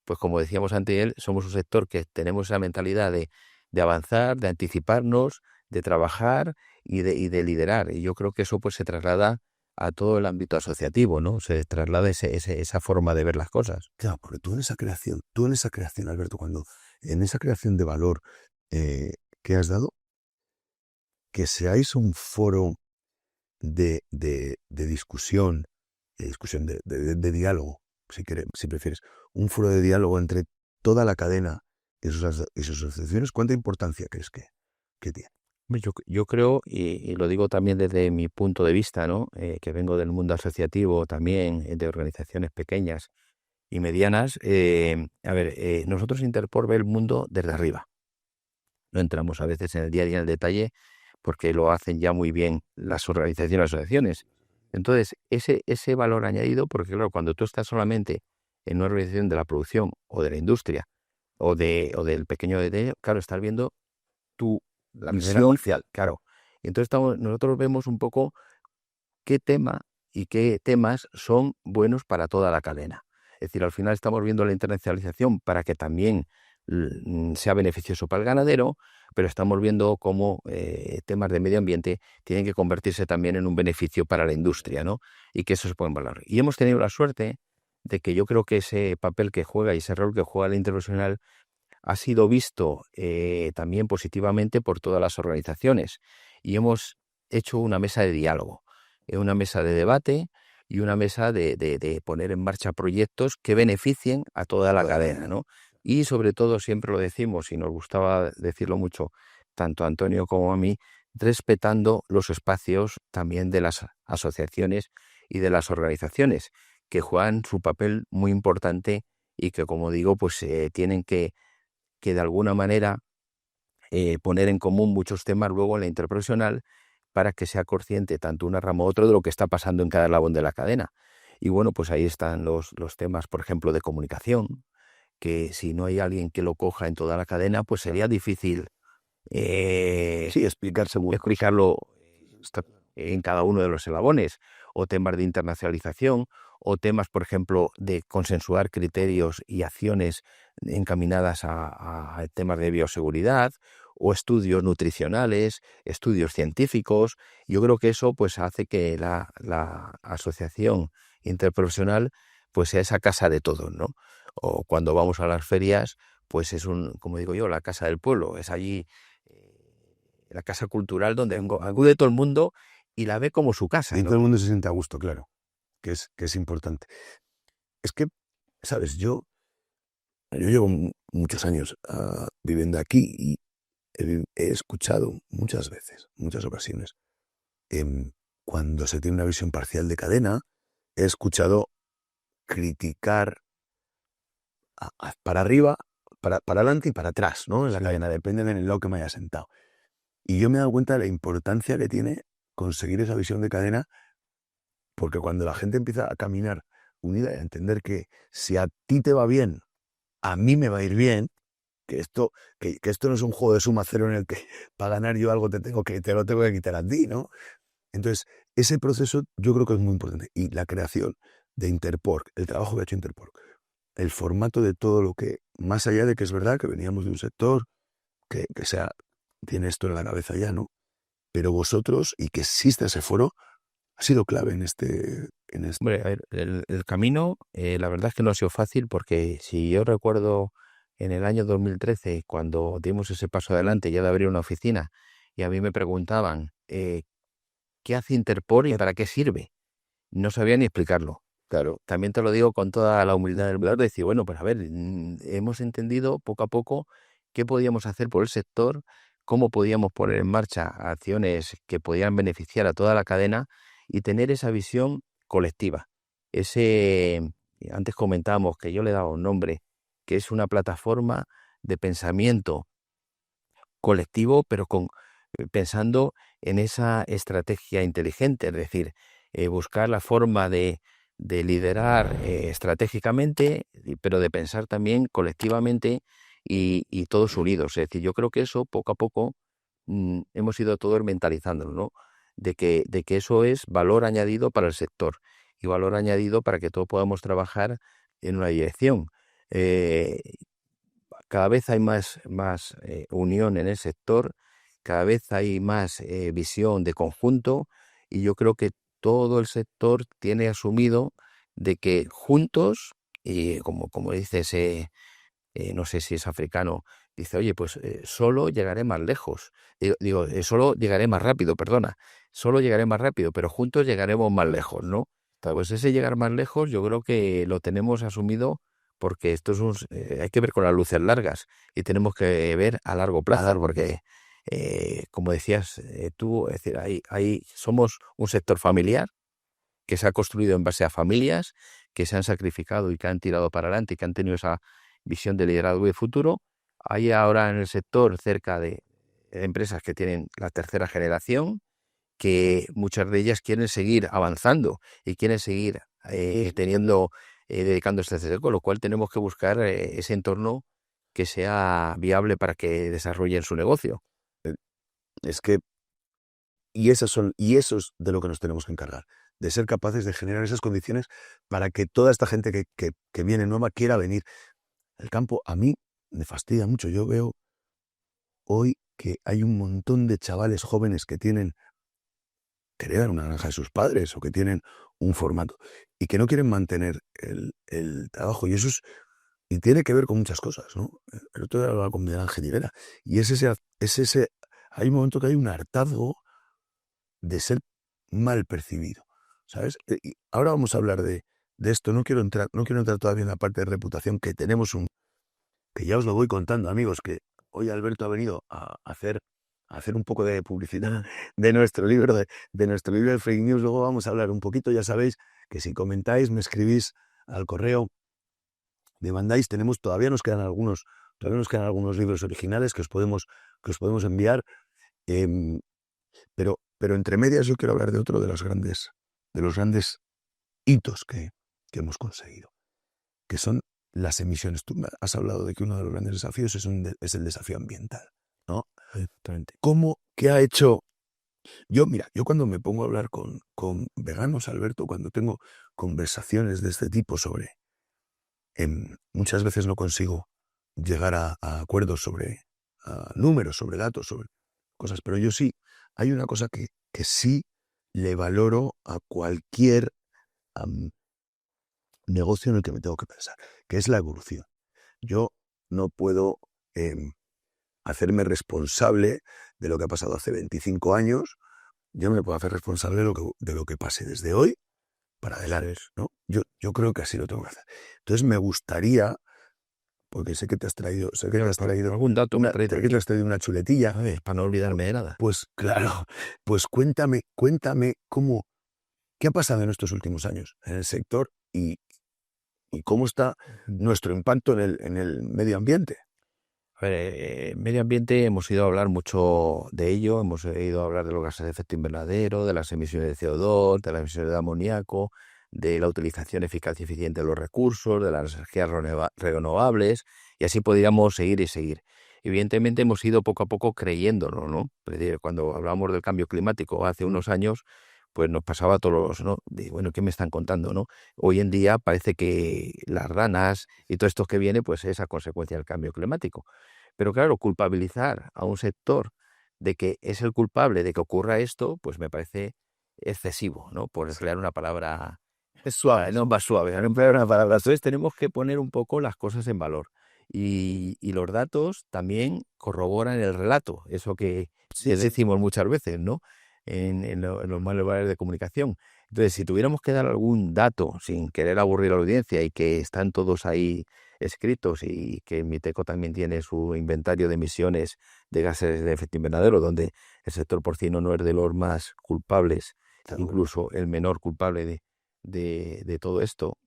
pues como decíamos antes, somos un sector que tenemos esa mentalidad de avanzar, de anticiparnos, de trabajar y de liderar. Y yo creo que eso pues se traslada a todo el ámbito asociativo, ¿no? Se traslada esa forma de ver las cosas. Claro, porque tú en esa creación, Alberto, cuando en esa creación de valor que has dado, que seáis un foro de discusión, de diálogo, si prefieres, un foro de diálogo entre toda la cadena y sus asociaciones, ¿cuánta importancia crees que tiene? Yo creo, y lo digo también desde mi punto de vista, ¿no? Que vengo del mundo asociativo también, de organizaciones pequeñas y medianas. Nosotros Interpor ve el mundo desde arriba. No entramos a veces en el día a día en el detalle porque lo hacen ya muy bien las organizaciones y las asociaciones. Entonces, ese valor añadido, porque claro, cuando tú estás solamente en una organización de la producción o de la industria o del pequeño detalle, claro, estás viendo la misión, claro. Y entonces nosotros vemos un poco qué tema y qué temas son buenos para toda la cadena. Es decir, al final estamos viendo la internacionalización para que también sea beneficioso para el ganadero, pero estamos viendo cómo temas de medio ambiente tienen que convertirse también en un beneficio para la industria, ¿no? Y que eso se puede valorar. Y hemos tenido la suerte de que yo creo que ese papel que juega y ese rol que juega la internacional ha sido visto también positivamente por todas las organizaciones y hemos hecho una mesa de diálogo, una mesa de debate y una mesa de poner en marcha proyectos que beneficien a toda la cadena, ¿no? Y sobre todo, siempre lo decimos y nos gustaba decirlo mucho, tanto a Antonio como a mí, respetando los espacios también de las asociaciones y de las organizaciones, que juegan su papel muy importante y que, como digo, pues tienen que de alguna manera poner en común muchos temas luego en la interprofesional para que sea consciente tanto una rama u otro de lo que está pasando en cada eslabón de la cadena. Y bueno, pues ahí están los temas, por ejemplo, de comunicación, que si no hay alguien que lo coja en toda la cadena, pues sería difícil Sí, explicarse muy. explicarlo en cada uno de los eslabones, o temas de internacionalización, o temas, por ejemplo, de consensuar criterios y acciones encaminadas a temas de bioseguridad, o estudios nutricionales, estudios científicos. Yo creo que eso pues hace que la asociación interprofesional pues sea esa casa de todos, ¿no? O cuando vamos a las ferias, pues es como digo yo, la casa del pueblo, es allí la casa cultural donde acude todo el mundo y la ve como su casa, Y ¿no? todo el mundo se siente a gusto, claro, que es importante. Es que, ¿sabes? Yo llevo muchos años viviendo aquí y he escuchado muchas veces, muchas ocasiones, cuando se tiene una visión parcial de cadena, he escuchado criticar para arriba, para adelante y para atrás, ¿no? En la cadena, depende del lado que me haya sentado. Y yo me he dado cuenta de la importancia que tiene conseguir esa visión de cadena, porque cuando la gente empieza a caminar unida y a entender que si a ti te va bien, a mí me va a ir bien, que esto no es un juego de suma cero en el que para ganar yo algo te lo tengo que quitar a ti, ¿no? Entonces, ese proceso yo creo que es muy importante. Y la creación de Interpork, el trabajo que ha hecho Interpork, el formato de todo lo que, más allá de que es verdad que veníamos de un sector que tiene esto en la cabeza ya, ¿no? Pero vosotros, y que exista ese foro, ha sido clave en este. Hombre, a ver, el camino, la verdad es que no ha sido fácil porque si yo recuerdo en el año 2013, cuando dimos ese paso adelante ya de abrir una oficina y a mí me preguntaban ¿qué hace Interpol y para qué sirve? No sabía ni explicarlo. Claro, también te lo digo con toda la humildad del mundo, de decir, bueno, pues a ver, hemos entendido poco a poco qué podíamos hacer por el sector, cómo podíamos poner en marcha acciones que podían beneficiar a toda la cadena y tener esa visión colectiva. Antes comentábamos que yo le he dado un nombre, que es una plataforma de pensamiento colectivo, pero pensando en esa estrategia inteligente, es decir, buscar la forma de liderar estratégicamente, pero de pensar también colectivamente y todos unidos. Es decir, yo creo que eso poco a poco hemos ido todos mentalizándolo, ¿no? De que eso es valor añadido para el sector y valor añadido para que todos podamos trabajar en una dirección. Eh, Cada vez hay más unión en el sector, cada vez hay más visión de conjunto y yo creo que todo el sector tiene asumido de que juntos, y como dice no sé si es africano, dice, oye, pues solo llegaré más lejos. Solo llegaré más rápido, perdona, solo llegaré más rápido, pero juntos llegaremos más lejos, ¿no? Pues ese llegar más lejos yo creo que lo tenemos asumido porque esto hay que ver con las luces largas y tenemos que ver a largo plazo, porque como decías tú, es decir, somos un sector familiar que se ha construido en base a familias que se han sacrificado y que han tirado para adelante y que han tenido esa visión de liderazgo y de futuro. Hay ahora en el sector cerca de empresas que tienen la tercera generación, que muchas de ellas quieren seguir avanzando y quieren seguir dedicándose a este sector, con lo cual tenemos que buscar ese entorno que sea viable para que desarrollen su negocio. Es que, y eso es de lo que nos tenemos que encargar, de ser capaces de generar esas condiciones para que toda esta gente que viene nueva quiera venir. El campo a mí me fastidia mucho. Yo veo hoy que hay un montón de chavales jóvenes que heredan una granja de sus padres o que tienen un formato y que no quieren mantener el trabajo. Y tiene que ver con muchas cosas, ¿no? El otro día hablaba con Miguel Ángel Higuera y hay un momento que hay un hartazgo de ser mal percibido, ¿sabes? Y ahora vamos a hablar de esto. No quiero entrar todavía en la parte de reputación que ya os lo voy contando, amigos, que hoy Alberto ha venido a hacer un poco de publicidad de nuestro libro, de nuestro libro de Fake News. Luego vamos a hablar un poquito. Ya sabéis que si comentáis, me escribís al correo, me mandáis. Todavía nos quedan algunos Todavía nos quedan algunos libros originales que os podemos enviar. em, pero entre medias yo quiero hablar de otro de los grandes hitos que hemos conseguido, que son las emisiones. Tú has hablado de que uno de los grandes desafíos es el desafío ambiental, ¿no? Exactamente. ¿Qué ha hecho? Mira, yo cuando me pongo a hablar con veganos, Alberto, cuando tengo conversaciones de este tipo muchas veces no consigo llegar a acuerdos sobre números, sobre datos, sobre cosas, pero yo sí, hay una cosa que sí le valoro a cualquier negocio en el que me tengo que pensar, que es la evolución. Yo no puedo hacerme responsable de lo que ha pasado hace 25 años. Yo me puedo hacer responsable de lo que pase desde hoy para adelante, ¿no? Yo creo que así lo tengo que hacer. Entonces me gustaría, porque sé que te has traído algún dato, que te has traído una chuletilla. A ver, para no olvidarme de nada. Pues claro, pues cuéntame qué ha pasado en estos últimos años en el sector y cómo está nuestro impacto en el medio ambiente. A ver, medio ambiente hemos ido a hablar mucho de ello, hemos ido a hablar de los gases de efecto invernadero, de las emisiones de CO2, de las emisiones de amoníaco, de la utilización eficaz y eficiente de los recursos, de las energías renovables, y así podríamos seguir y seguir. Evidentemente hemos ido poco a poco creyéndolo, ¿no? Es decir, cuando hablábamos del cambio climático hace unos años, pues nos pasaba a todos, ¿no? Bueno, ¿qué me están contando, no? Hoy en día parece que las ranas y todo esto que viene, pues es a consecuencia del cambio climático. Pero claro, culpabilizar a un sector de que es el culpable de que ocurra esto, pues me parece excesivo, ¿no? Por emplear una palabra suave, no más suave, por emplear una palabra. Entonces tenemos que poner un poco las cosas en valor. Y los datos también corroboran el relato, eso que decimos muchas veces, ¿no? En los manuales de comunicación. Entonces, si tuviéramos que dar algún dato sin querer aburrir a la audiencia y que están todos ahí escritos y que Miteco también tiene su inventario de emisiones de gases de efecto invernadero, donde el sector porcino no es de los más culpables, incluso el menor culpable de todo esto,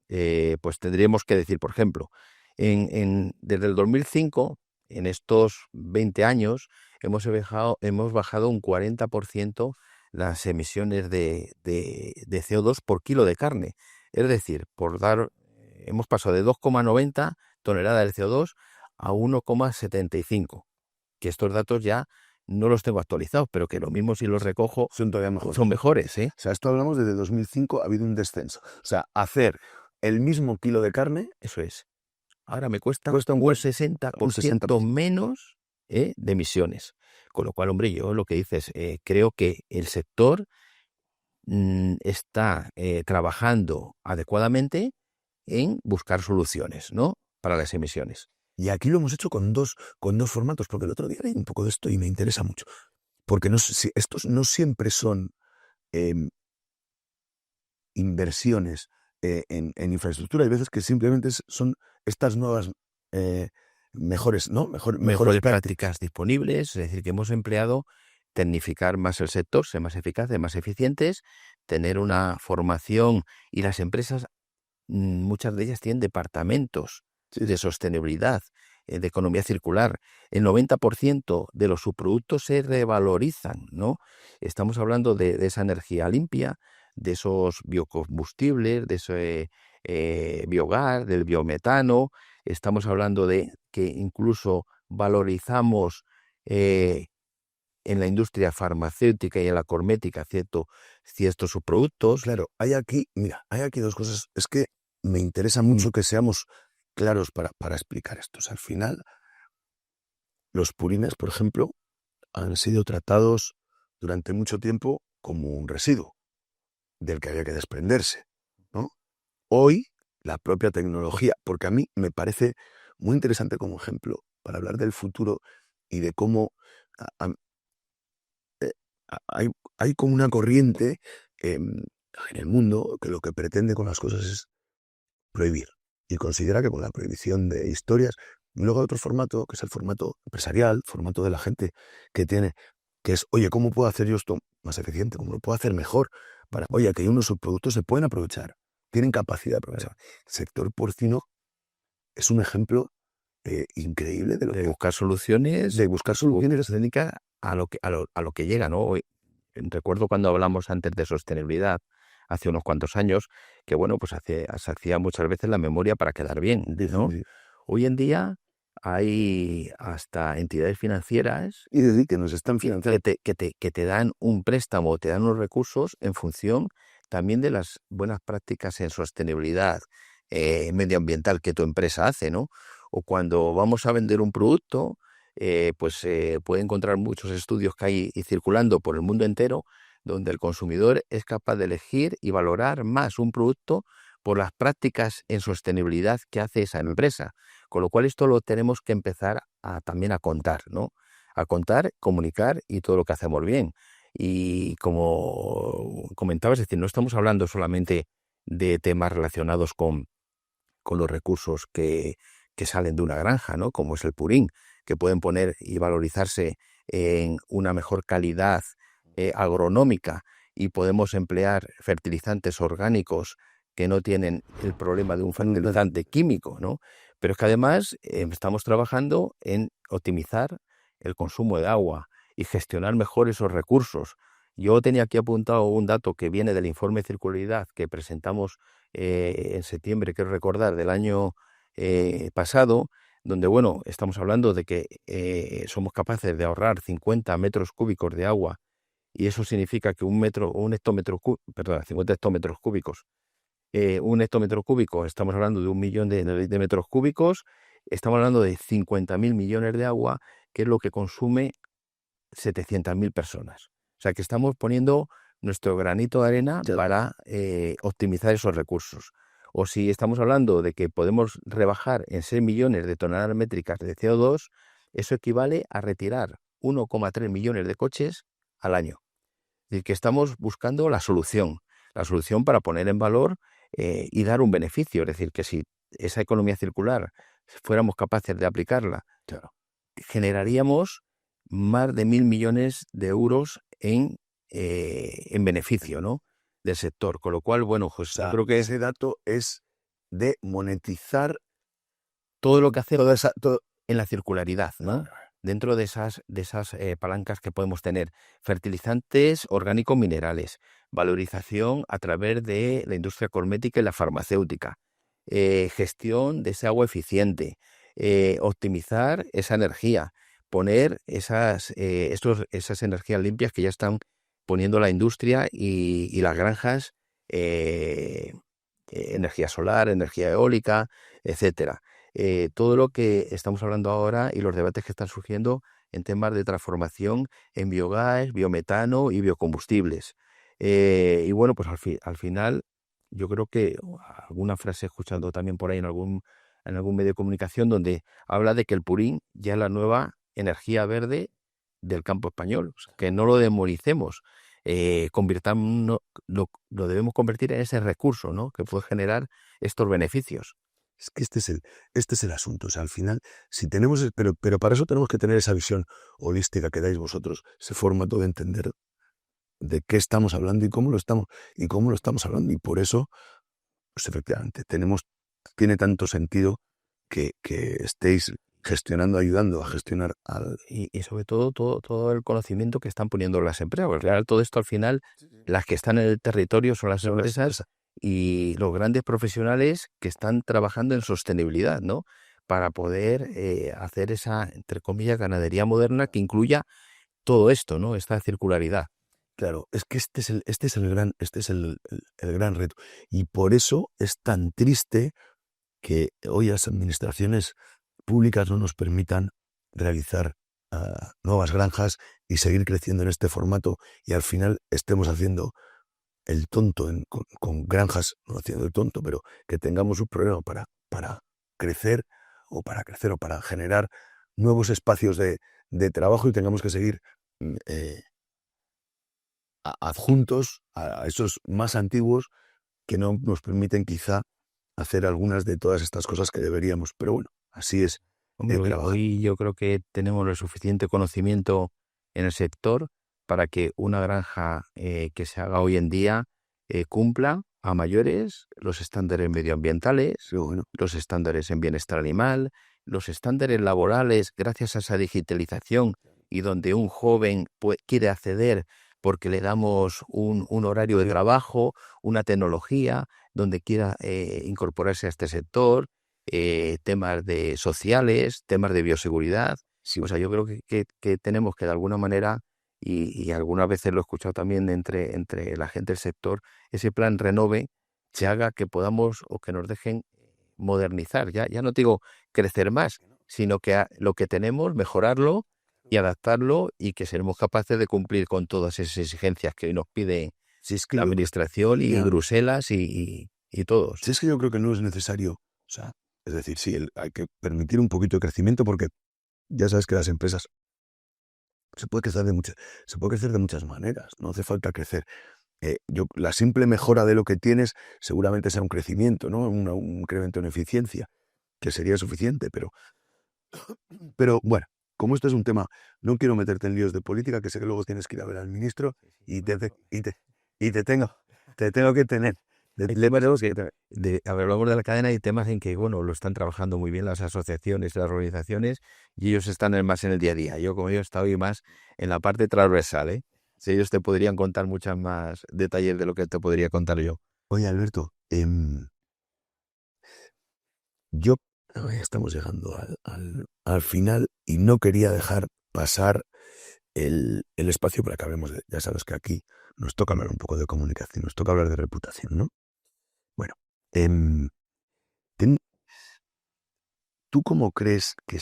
pues tendríamos que decir, por ejemplo, desde el 2005, en estos 20 años, hemos bajado un 40% las emisiones de CO2 por kilo de carne. Es decir, hemos pasado de 2,90 toneladas de CO2 a 1,75, que estos datos ya no los tengo actualizados, pero que lo mismo si los recojo son todavía mejores. Son mejores, ¿eh? O sea, esto hablamos desde 2005, ha habido un descenso. O sea, hacer el mismo kilo de carne, eso es. Ahora me cuesta un 60% menos de emisiones. Con lo cual, hombre, yo lo que dices, creo que el sector está trabajando adecuadamente en buscar soluciones, ¿no? Para las emisiones. Y aquí lo hemos hecho con dos formatos, porque el otro día leí un poco de esto y me interesa mucho. Porque estos no siempre son inversiones en infraestructura. Hay veces que simplemente son estas nuevas mejores prácticas disponibles, es decir, que hemos empleado tecnificar más el sector, ser más eficaces, más eficientes, tener una formación, y las empresas, muchas de ellas tienen departamentos de sostenibilidad, de economía circular. El 90% de los subproductos se revalorizan, ¿no? Estamos hablando de esa energía limpia, de esos biocombustibles, de ese biogás, del biometano. Estamos hablando de que incluso valorizamos en la industria farmacéutica y en la cosmética ciertos subproductos. Claro, hay aquí dos cosas. Es que me interesa mucho que seamos claros para explicar esto. O sea, al final, los purines, por ejemplo, han sido tratados durante mucho tiempo como un residuo del que había que desprenderse, ¿no? Hoy, la propia tecnología, porque a mí me parece muy interesante como ejemplo para hablar del futuro y de cómo hay como una corriente en el mundo que lo que pretende con las cosas es prohibir, y considera que con la prohibición de historias. Luego hay otro formato, que es el formato empresarial, formato de la gente que es, oye, ¿cómo puedo hacer yo esto más eficiente? ¿Cómo lo puedo hacer mejor? Oye, que hay unos subproductos se pueden aprovechar, tienen capacidad de aprovechar. El sector porcino es un ejemplo increíble de buscar soluciones técnicas a lo que llega, ¿no? Recuerdo cuando hablamos antes de sostenibilidad, hace unos cuantos años, que bueno, pues se hacía muchas veces la memoria para quedar bien, ¿no? Sí. Hoy en día hay hasta entidades financieras Y decir que nos están que financiando. te dan un préstamo, te dan unos recursos en función también de las buenas prácticas en sostenibilidad medioambiental que tu empresa hace, ¿no? O cuando vamos a vender un producto, pues puede encontrar muchos estudios que hay circulando por el mundo entero, donde el consumidor es capaz de elegir y valorar más un producto por las prácticas en sostenibilidad que hace esa empresa. Con lo cual esto lo tenemos que empezar también a contar, ¿no? A contar, comunicar y todo lo que hacemos bien. Y como comentabas, es decir, no estamos hablando solamente de temas relacionados con los recursos que salen de una granja, ¿no? Como es el purín, que pueden poner y valorizarse en una mejor calidad agronómica, y podemos emplear fertilizantes orgánicos que no tienen el problema de un fertilizante químico, ¿no? Pero es que además estamos trabajando en optimizar el consumo de agua y gestionar mejor esos recursos. Yo tenía aquí apuntado un dato que viene del informe de circularidad que presentamos en septiembre, quiero recordar, del año pasado, donde, bueno, estamos hablando de que somos capaces de ahorrar 50 metros cúbicos de agua, y eso significa que un 50 hectómetros cúbicos, un hectómetro cúbico, estamos hablando de 1 millón de metros cúbicos, estamos hablando de 50.000 millones de agua, que es lo que consume 700.000 personas. O sea, que estamos poniendo nuestro granito de arena para optimizar esos recursos. O si estamos hablando de que podemos rebajar en 6 millones de toneladas métricas de CO2, eso equivale a retirar 1,3 millones de coches al año. Es decir, que estamos buscando la solución para poner en valor y dar un beneficio. Es decir, que si esa economía circular fuéramos capaces de aplicarla, generaríamos más de 1.000 millones de euros en beneficio, ¿no?, del sector. Con lo cual, bueno, pues yo creo que ese dato es de monetizar todo lo que hacemos en la circularidad, ¿no? Dentro de esas palancas que podemos tener: fertilizantes orgánicos minerales, valorización a través de la industria cosmética y la farmacéutica, gestión de ese agua eficiente, optimizar esa energía, poner esas energías limpias que ya están poniendo la industria y las granjas, energía solar, energía eólica, etcétera. Todo lo que estamos hablando ahora y los debates que están surgiendo en temas de transformación en biogás, biometano y biocombustibles. Y bueno, pues al final yo creo que alguna frase he escuchado también por ahí en algún medio de comunicación, donde habla de que el purín ya es la nueva energía verde del campo español. O sea, que no lo demonicemos, lo debemos convertir en ese recurso, ¿no?, que puede generar estos beneficios. Es que este es el asunto. O sea, al final, si tenemos, pero para eso tenemos que tener esa visión holística que dais vosotros, ese formato de entender de qué estamos hablando y cómo lo estamos hablando. Y por eso, pues efectivamente, tiene tanto sentido que estéis gestionando, ayudando a gestionar y sobre todo el conocimiento que están poniendo las empresas. Porque al final, todo esto, al final, las que están en el territorio son las empresas y los grandes profesionales que están trabajando en sostenibilidad, ¿no?, para poder hacer esa, entre comillas, ganadería moderna que incluya todo esto, ¿no?, esta circularidad. Claro, es que este es el gran reto. Y por eso es tan triste que hoy las administraciones públicas no nos permitan realizar nuevas granjas y seguir creciendo en este formato, y al final estemos haciendo el tonto con granjas, no haciendo el tonto, pero que tengamos un problema para crecer o para generar nuevos espacios de trabajo, y tengamos que seguir adjuntos a esos más antiguos que no nos permiten quizá hacer algunas de todas estas cosas que deberíamos. Pero bueno, así es. Hombre, hoy yo creo que tenemos el suficiente conocimiento en el sector para que una granja que se haga hoy en día cumpla a mayores los estándares medioambientales, Sí, bueno. los estándares en bienestar animal, los estándares laborales, gracias a esa digitalización, y donde un joven quiere acceder porque le damos un horario de trabajo, una tecnología, donde quiera incorporarse a este sector, temas de sociales, temas de bioseguridad. Sí, o sea, yo creo que tenemos que de alguna manera, y algunas veces lo he escuchado también entre la gente del sector, ese plan Renove se haga que podamos o que nos dejen modernizar. Ya no digo crecer más, sino que lo que tenemos, mejorarlo y adaptarlo, y que seremos capaces de cumplir con todas esas exigencias que hoy nos pide Si es que la yo, administración y ya, Bruselas y todos. si es que yo creo que no es necesario, o sea, es decir, sí, hay que permitir un poquito de crecimiento porque ya sabes que las empresas se puede crecer de muchas maneras, no hace falta crecer. La simple mejora de lo que tienes seguramente sea un crecimiento, ¿no? Un incremento en eficiencia, que sería suficiente, pero bueno, como esto es un tema, no quiero meterte en líos de política, que sé que luego tienes que ir a ver al ministro y te tengo que tener. Hay temas a ver, hablamos de la cadena, y temas en que, bueno, lo están trabajando muy bien las asociaciones, las organizaciones, y ellos están más en el día a día. Yo, como yo, he estado hoy más en la parte transversal, ¿eh? Si ellos te podrían contar muchas más detalles de lo que te podría contar yo. Oye, Alberto, estamos llegando al final y no quería dejar pasar el espacio para que hablemos ya sabes que aquí nos toca hablar un poco de comunicación, nos toca hablar de reputación, ¿no? Bueno, em, ¿tú cómo crees que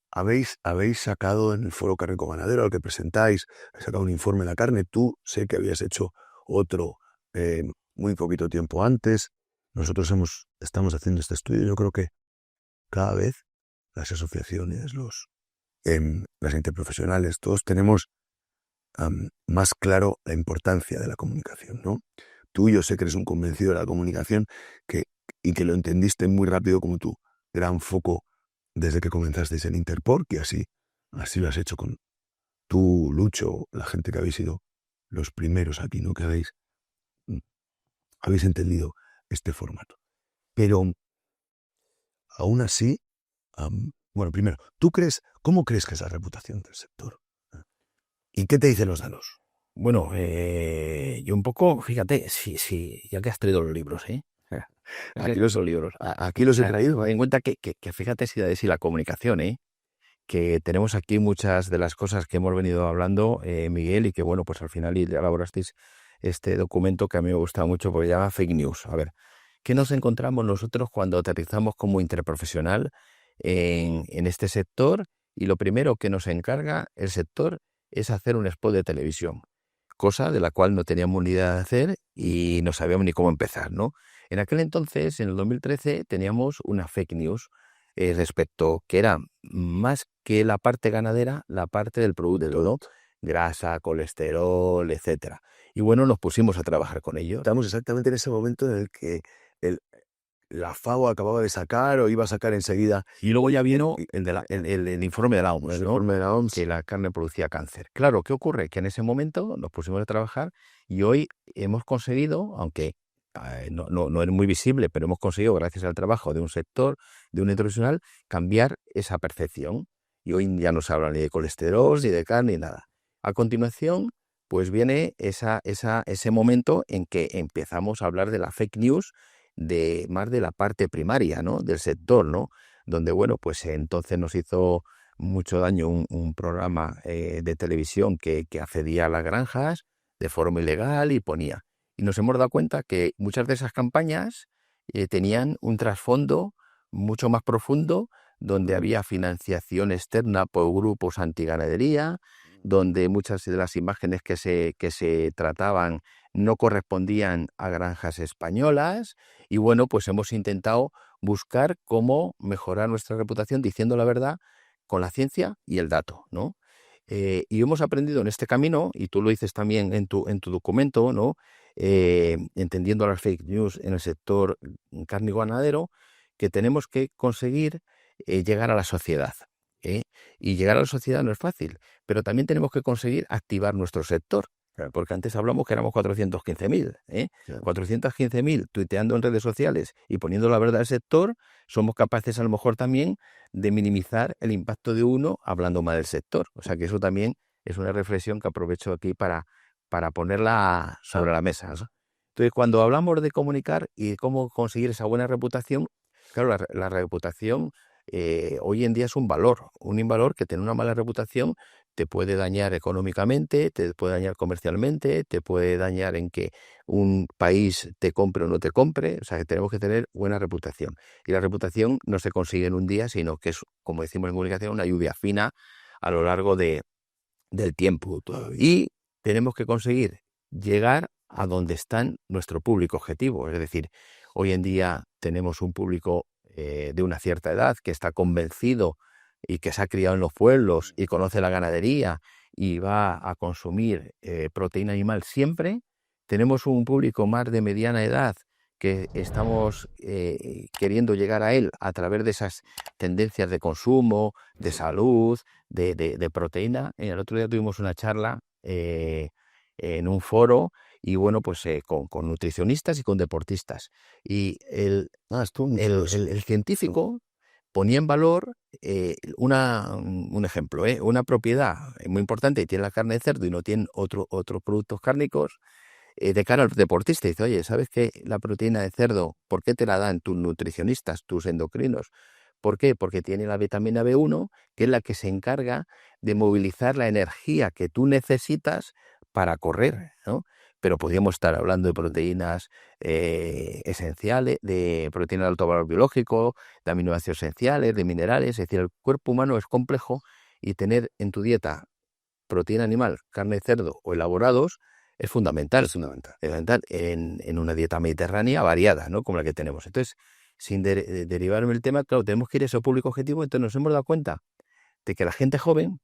habéis sacado en el Foro Cárnico Ganadero al que presentáis, habéis sacado un informe de la carne? Tú sé que habías hecho otro muy poquito tiempo antes. Nosotros estamos haciendo este estudio. Yo creo que cada vez las asociaciones, las interprofesionales, todos tenemos más claro la importancia de la comunicación, ¿no? Tú, yo sé que eres un convencido de la comunicación y que lo entendiste muy rápido como tu gran foco desde que comenzasteis en Interpork, y así lo has hecho con tú, Lucho, la gente que habéis sido los primeros aquí, ¿no? Que habéis entendido este formato. Pero aún así, bueno, primero, ¿cómo crees que es la reputación del sector? ¿Y qué te dicen los datos? Bueno, yo un poco, fíjate, sí, ya que has traído los libros, ¿eh? Aquí los libros. Aquí los he traído. Ten en cuenta que fíjate si la comunicación, que tenemos aquí muchas de las cosas que hemos venido hablando, Miguel, y que, bueno, pues al final elaborasteis este documento que a mí me gusta mucho porque se llama Fake News. A ver, ¿qué nos encontramos nosotros cuando aterrizamos como interprofesional en este sector? Y lo primero que nos encarga el sector es hacer un spot de televisión, cosa de la cual no teníamos ni idea de hacer y no sabíamos ni cómo empezar, ¿no? En aquel entonces, en el 2013, teníamos una fake news respecto, que era más que la parte ganadera, la parte del producto, ¿no? Grasa, colesterol, etcétera. Y bueno, nos pusimos a trabajar con ello. Estamos exactamente en ese momento en el que la FAO acababa de sacar o iba a sacar enseguida. Y luego ya vino el informe de la OMS, El ¿no? informe de la OMS. Que la carne producía cáncer. Claro, ¿qué ocurre? Que en ese momento nos pusimos a trabajar y hoy hemos conseguido, aunque no es muy visible, pero hemos conseguido, gracias al trabajo de un sector, de un internacional, cambiar esa percepción. Y hoy ya no se habla ni de colesterol, ni de carne, ni nada. A continuación, pues viene ese momento en que empezamos a hablar de la fake news, más de la parte primaria, ¿no? Del sector, ¿no? Donde, bueno, pues entonces nos hizo mucho daño un programa de televisión que accedía a las granjas de forma ilegal y ponía. Y nos hemos dado cuenta que muchas de esas campañas tenían un trasfondo mucho más profundo, donde había financiación externa por grupos antiganadería, donde muchas de las imágenes que se trataban no correspondían a granjas españolas. Y bueno, pues hemos intentado buscar cómo mejorar nuestra reputación diciendo la verdad con la ciencia y el dato, ¿no? Y hemos aprendido en este camino, y tú lo dices también en tu documento, ¿no? Entendiendo las fake news en el sector cárnico ganadero, que tenemos que conseguir llegar a la sociedad. Y llegar a la sociedad no es fácil, pero también tenemos que conseguir activar nuestro sector. Claro. Porque antes hablamos que éramos 415.000, ¿eh? Claro. 415.000 tuiteando en redes sociales y poniendo la verdad del sector, somos capaces a lo mejor también de minimizar el impacto de uno hablando mal del sector. O sea que eso también es una reflexión que aprovecho aquí para ponerla sobre la mesa, ¿no? Entonces, cuando hablamos de comunicar y de cómo conseguir esa buena reputación, claro, la reputación hoy en día es un valor que tener una mala reputación te puede dañar económicamente, te puede dañar comercialmente, te puede dañar en que un país te compre o no te compre. O sea, que tenemos que tener buena reputación. Y la reputación no se consigue en un día, sino que es, como decimos en comunicación, una lluvia fina a lo largo del tiempo. Y tenemos que conseguir llegar a donde está nuestro público objetivo. Es decir, hoy en día tenemos un público de una cierta edad que está convencido y que se ha criado en los pueblos y conoce la ganadería y va a consumir proteína animal siempre. Tenemos un público más de mediana edad que estamos queriendo llegar a él a través de esas tendencias de consumo, de salud, de proteína. El otro día tuvimos una charla en un foro y bueno, pues con nutricionistas y con deportistas. Y el científico ponía en valor un ejemplo, una propiedad muy importante, y tiene la carne de cerdo y no tiene otros productos cárnicos, de cara al deportista. Dice, oye, ¿sabes qué? La proteína de cerdo, ¿por qué te la dan tus nutricionistas, tus endocrinos? ¿Por qué? Porque tiene la vitamina B1, que es la que se encarga de movilizar la energía que tú necesitas para correr, ¿no? Pero podríamos estar hablando de proteínas esenciales, de proteínas de alto valor biológico, de aminoácidos esenciales, de minerales. Es decir, el cuerpo humano es complejo y tener en tu dieta proteína animal, carne de cerdo o elaborados es fundamental. Es fundamental. Es fundamental en una dieta mediterránea variada, ¿no? Como la que tenemos. Entonces, sin derivarme el tema, claro, tenemos que ir a ese público objetivo. Entonces nos hemos dado cuenta de que la gente joven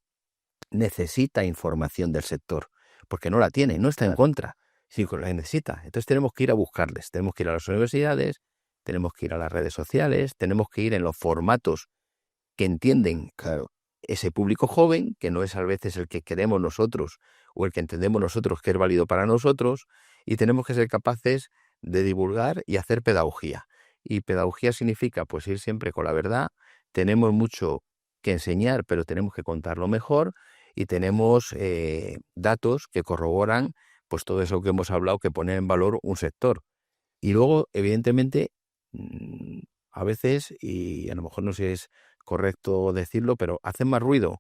necesita información del sector, porque no la tiene, no está en contra, sino que la necesita. Entonces tenemos que ir a buscarles, tenemos que ir a las universidades, tenemos que ir a las redes sociales, tenemos que ir en los formatos que entienden, claro, ese público joven, que no es a veces el que queremos nosotros o el que entendemos nosotros que es válido para nosotros, y tenemos que ser capaces de divulgar y hacer pedagogía. Y pedagogía significa pues ir siempre con la verdad. Tenemos mucho que enseñar, pero tenemos que contarlo mejor, y tenemos datos que corroboran pues todo eso que hemos hablado, que pone en valor un sector. Y luego, evidentemente, a veces, y a lo mejor no sé si es correcto decirlo, pero hacen más ruido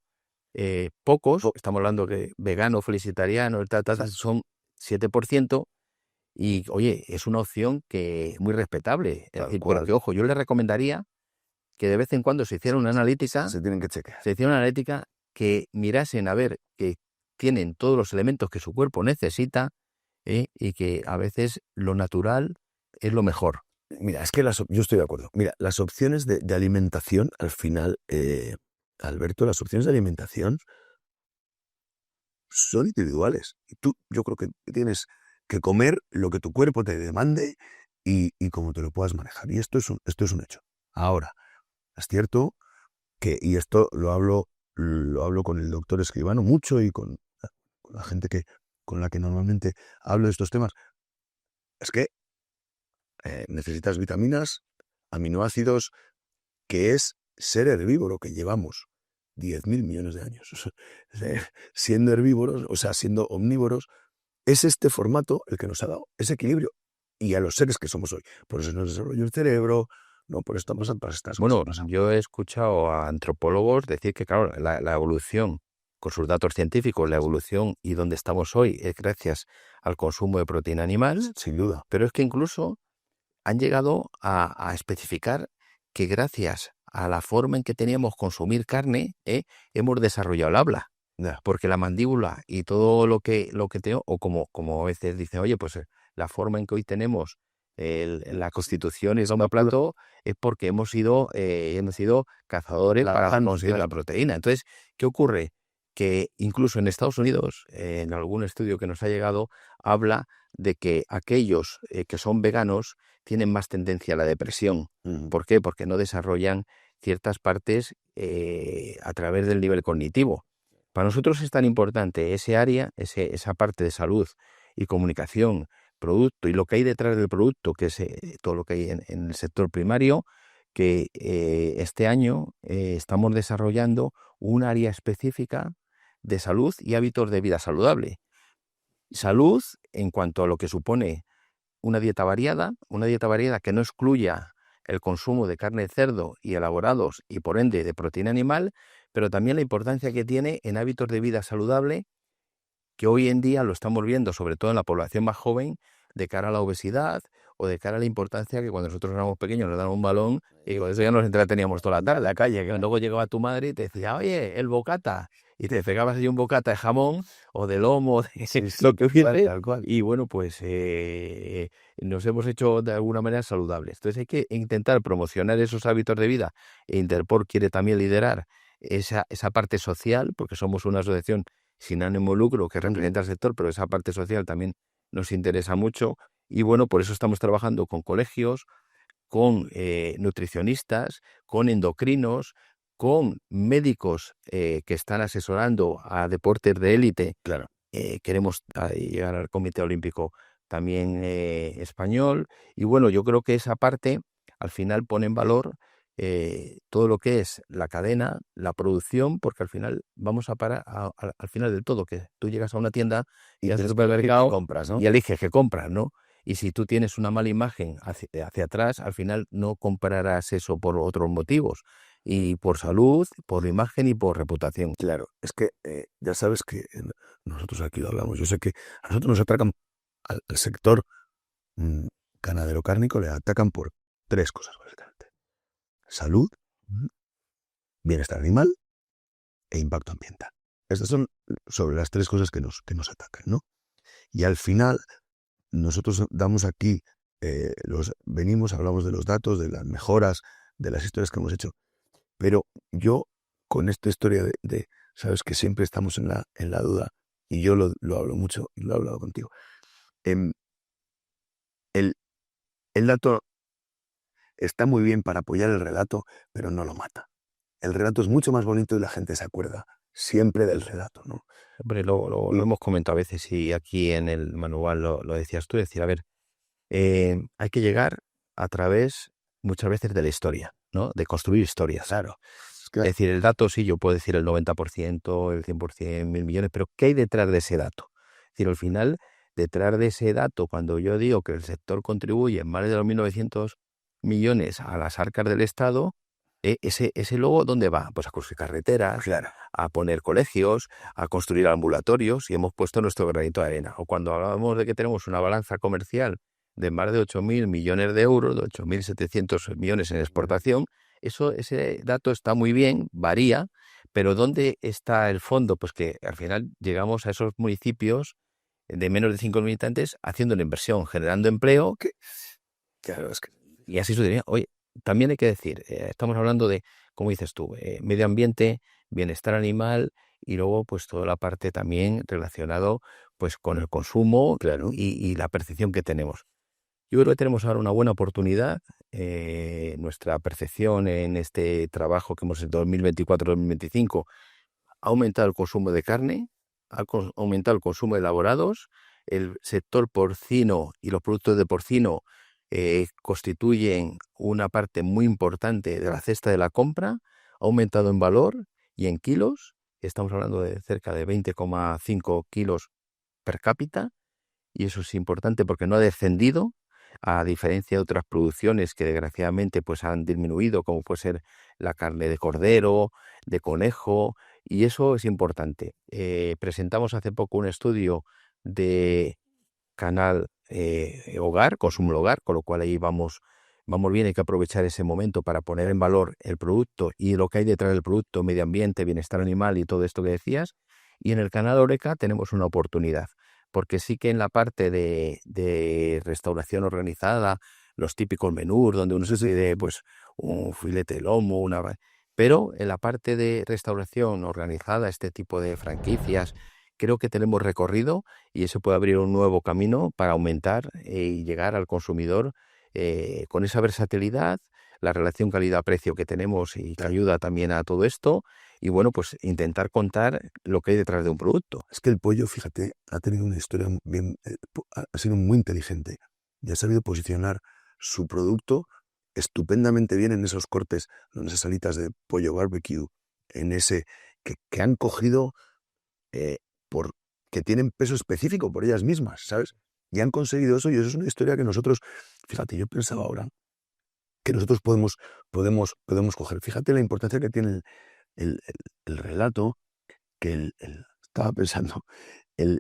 pocos. Estamos hablando que vegano, felicitariano, son 7%, y oye, es una opción que muy respetable. Es decir, pero que, ojo, yo le recomendaría que de vez en cuando se hiciera una analítica. Se tienen que chequear. Se hiciera una analítica, que mirasen a ver que tienen todos los elementos que su cuerpo necesita, y que a veces lo natural es lo mejor. Mira, es que yo estoy de acuerdo. Mira, las opciones de alimentación, al final, Alberto, las opciones de alimentación son individuales. Y yo creo que tienes que comer lo que tu cuerpo te demande y cómo te lo puedas manejar. Y esto es un hecho. Ahora, es cierto que, y esto lo hablo con el doctor Escribano mucho y con la gente con la que normalmente hablo de estos temas, es que necesitas vitaminas, aminoácidos, que es ser herbívoro, que llevamos 10.000 millones de años siendo herbívoros, o sea, siendo omnívoros. Es este formato el que nos ha dado ese equilibrio, y a los seres que somos hoy. Por eso nos desarrolló el cerebro, no por esto pasan todas estas Bueno, cosas. yo he escuchado a antropólogos decir que, claro, la evolución, con sus datos científicos, la evolución y donde estamos hoy es gracias al consumo de proteína animal, Sin duda. pero es que incluso han llegado a especificar que gracias a la forma en que teníamos consumir carne, hemos desarrollado el habla. Ya. Porque la mandíbula y todo lo que tengo, o como a veces dicen, oye, pues la forma en que hoy tenemos la constitución y el plato es porque hemos sido cazadores para conseguir la proteína. Entonces, ¿qué ocurre? Que incluso en Estados Unidos, en algún estudio que nos ha llegado, habla de que aquellos que son veganos tienen más tendencia a la depresión. ¿Por qué? Porque no desarrollan ciertas partes a través del nivel cognitivo. Para nosotros es tan importante ese área, esa parte de salud y comunicación, producto y lo que hay detrás del producto, que es todo lo que hay en el sector primario, que este año estamos desarrollando un área específica de salud y hábitos de vida saludable. Salud en cuanto a lo que supone una dieta variada que no excluya el consumo de carne de cerdo y elaborados y por ende de proteína animal, pero también la importancia que tiene en hábitos de vida saludable, que hoy en día lo estamos viendo, sobre todo en la población más joven, de cara a la obesidad o de cara a la importancia que cuando nosotros éramos pequeños nos daban un balón y con eso ya nos entreteníamos toda la tarde en la calle, que luego llegaba tu madre y te decía, oye, el bocata, y te pegabas ahí un bocata de jamón o de lomo, de lo que hubiese, Tal cual. y bueno, pues nos hemos hecho de alguna manera saludables. Entonces hay que intentar promocionar esos hábitos de vida, e Interpol quiere también liderar esa parte social, porque somos una asociación sin ánimo de lucro que representa al sector, pero esa parte social también nos interesa mucho. Y bueno, por eso estamos trabajando con colegios, con nutricionistas, con endocrinos, con médicos que están asesorando a deportes de élite. Claro. Queremos llegar al Comité Olímpico también español. Y bueno, yo creo que esa parte al final pone en valor todo lo que es la cadena, la producción, porque al final vamos a parar al final del todo, que tú llegas a una tienda y al supermercado compras, ¿no? y eliges qué compras, ¿no? Y si tú tienes una mala imagen hacia atrás, al final no comprarás eso por otros motivos. Y por salud, por imagen y por reputación. Claro, es que ya sabes que nosotros aquí lo hablamos. Yo sé que a nosotros nos atacan al sector ganadero cárnico, le atacan por 3 cosas, básicamente. Salud, bienestar animal e impacto ambiental. Estas son sobre las 3 cosas que nos atacan, ¿no? Y al final, nosotros damos aquí, hablamos de los datos, de las mejoras, de las historias que hemos hecho. Pero yo, con esta historia sabes que siempre estamos en la duda, y yo lo hablo mucho, y lo he hablado contigo. El dato está muy bien para apoyar el relato, pero no lo mata. El relato es mucho más bonito y la gente se acuerda siempre del relato, ¿no? Hombre, lo hemos comentado a veces y aquí en el manual lo decías tú, decir, a ver, hay que llegar a través muchas veces de la historia, ¿no? De construir historias. Claro. Es decir, el dato sí, yo puedo decir el 90%, el 100%, 1.000 millones, pero ¿qué hay detrás de ese dato? Es decir, al final, detrás de ese dato, cuando yo digo que el sector contribuye en más de los 1.900 millones a las arcas del Estado, ese luego, ¿dónde va? Pues a construir carreteras, Claro. a poner colegios, a construir ambulatorios, y hemos puesto nuestro granito de arena. O cuando hablamos de que tenemos una balanza comercial de más de 8.000 millones de euros, de 8.700 millones en exportación, ese dato está muy bien, varía, pero ¿dónde está el fondo? Pues que al final llegamos a esos municipios de menos de 5.000 habitantes haciendo una inversión, generando empleo, Claro, es que y así sucedería. Oye, también hay que decir, estamos hablando de, como dices tú, medio ambiente, bienestar animal y luego pues toda la parte también relacionado pues con el consumo claro. y la percepción que tenemos. Yo creo que tenemos ahora una buena oportunidad. Nuestra percepción en este trabajo que hemos hecho en 2024-2025 ha aumentado el consumo de carne, ha aumentado el consumo de elaborados, el sector porcino y los productos de porcino constituyen una parte muy importante de la cesta de la compra, ha aumentado en valor y en kilos, estamos hablando de cerca de 20,5 kilos per cápita, y eso es importante porque no ha descendido, a diferencia de otras producciones que desgraciadamente pues han disminuido, como puede ser la carne de cordero, de conejo, y eso es importante. Presentamos hace poco un estudio de Canal Hogar, Consumo Hogar, con lo cual ahí vamos bien, hay que aprovechar ese momento para poner en valor el producto y lo que hay detrás del producto, medio ambiente, bienestar animal y todo esto que decías. Y en el canal Oreca tenemos una oportunidad, porque sí que en la parte de restauración organizada, los típicos menús donde uno se pide pues un filete de lomo, pero en la parte de restauración organizada, este tipo de franquicias, creo que tenemos recorrido y eso puede abrir un nuevo camino para aumentar y llegar al consumidor con esa versatilidad, la relación calidad-precio que tenemos y que ayuda también a todo esto, y bueno, pues intentar contar lo que hay detrás de un producto. Es que el pollo, fíjate, ha tenido una historia bien, ha sido muy inteligente y ha sabido posicionar su producto estupendamente bien en esos cortes, en esas salitas de pollo barbecue, en ese que han cogido eh, por que tienen peso específico por ellas mismas, ¿sabes? Y han conseguido eso y eso es una historia que nosotros, fíjate, yo pensaba ahora que nosotros podemos coger. Fíjate la importancia que tiene el relato, que estaba pensando, el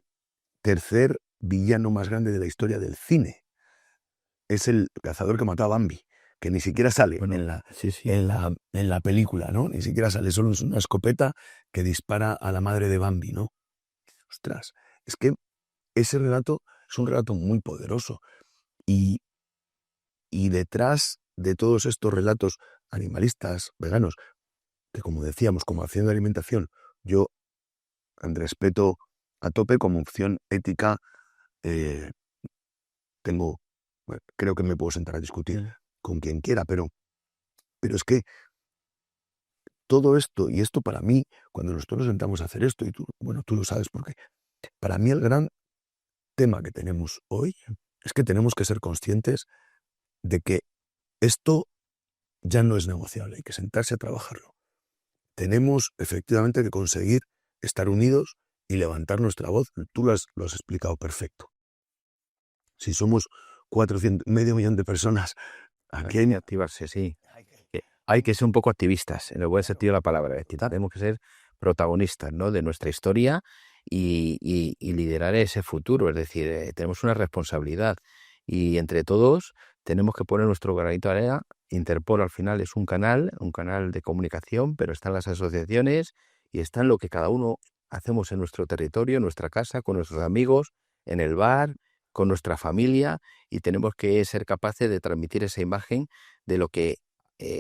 tercer villano más grande de la historia del cine es el cazador que mató a Bambi, que ni siquiera sale Bueno, en la, sí, sí. en la película, ¿no? Ni siquiera sale, solo es una escopeta que dispara a la madre de Bambi, ¿no? Ostras, es que ese relato es un relato muy poderoso y, y detrás de todos estos relatos animalistas, veganos, que como decíamos, como acción de alimentación, yo respeto a tope como opción ética, eh, tengo, bueno, creo que me puedo sentar a discutir con quien quiera, pero es que todo esto, y esto para mí, cuando nosotros nos sentamos a hacer esto, y tú, bueno, tú lo sabes porque para mí el gran tema que tenemos hoy es que tenemos que ser conscientes de que esto ya no es negociable, hay que sentarse a trabajarlo. Tenemos efectivamente que conseguir estar unidos y levantar nuestra voz. Tú lo has explicado perfecto. Si somos 400, medio millón de personas, Hay aquí que activarse, sí. Hay que ser un poco activistas, en el buen sentido de la palabra. Es decir, tenemos que ser protagonistas, ¿no?, de nuestra historia y liderar ese futuro. Es decir, tenemos una responsabilidad y entre todos tenemos que poner nuestro granito de arena. Interpol al final es un canal de comunicación, pero están las asociaciones y está en lo que cada uno hacemos en nuestro territorio, en nuestra casa, con nuestros amigos, en el bar, con nuestra familia, y tenemos que ser capaces de transmitir esa imagen de lo que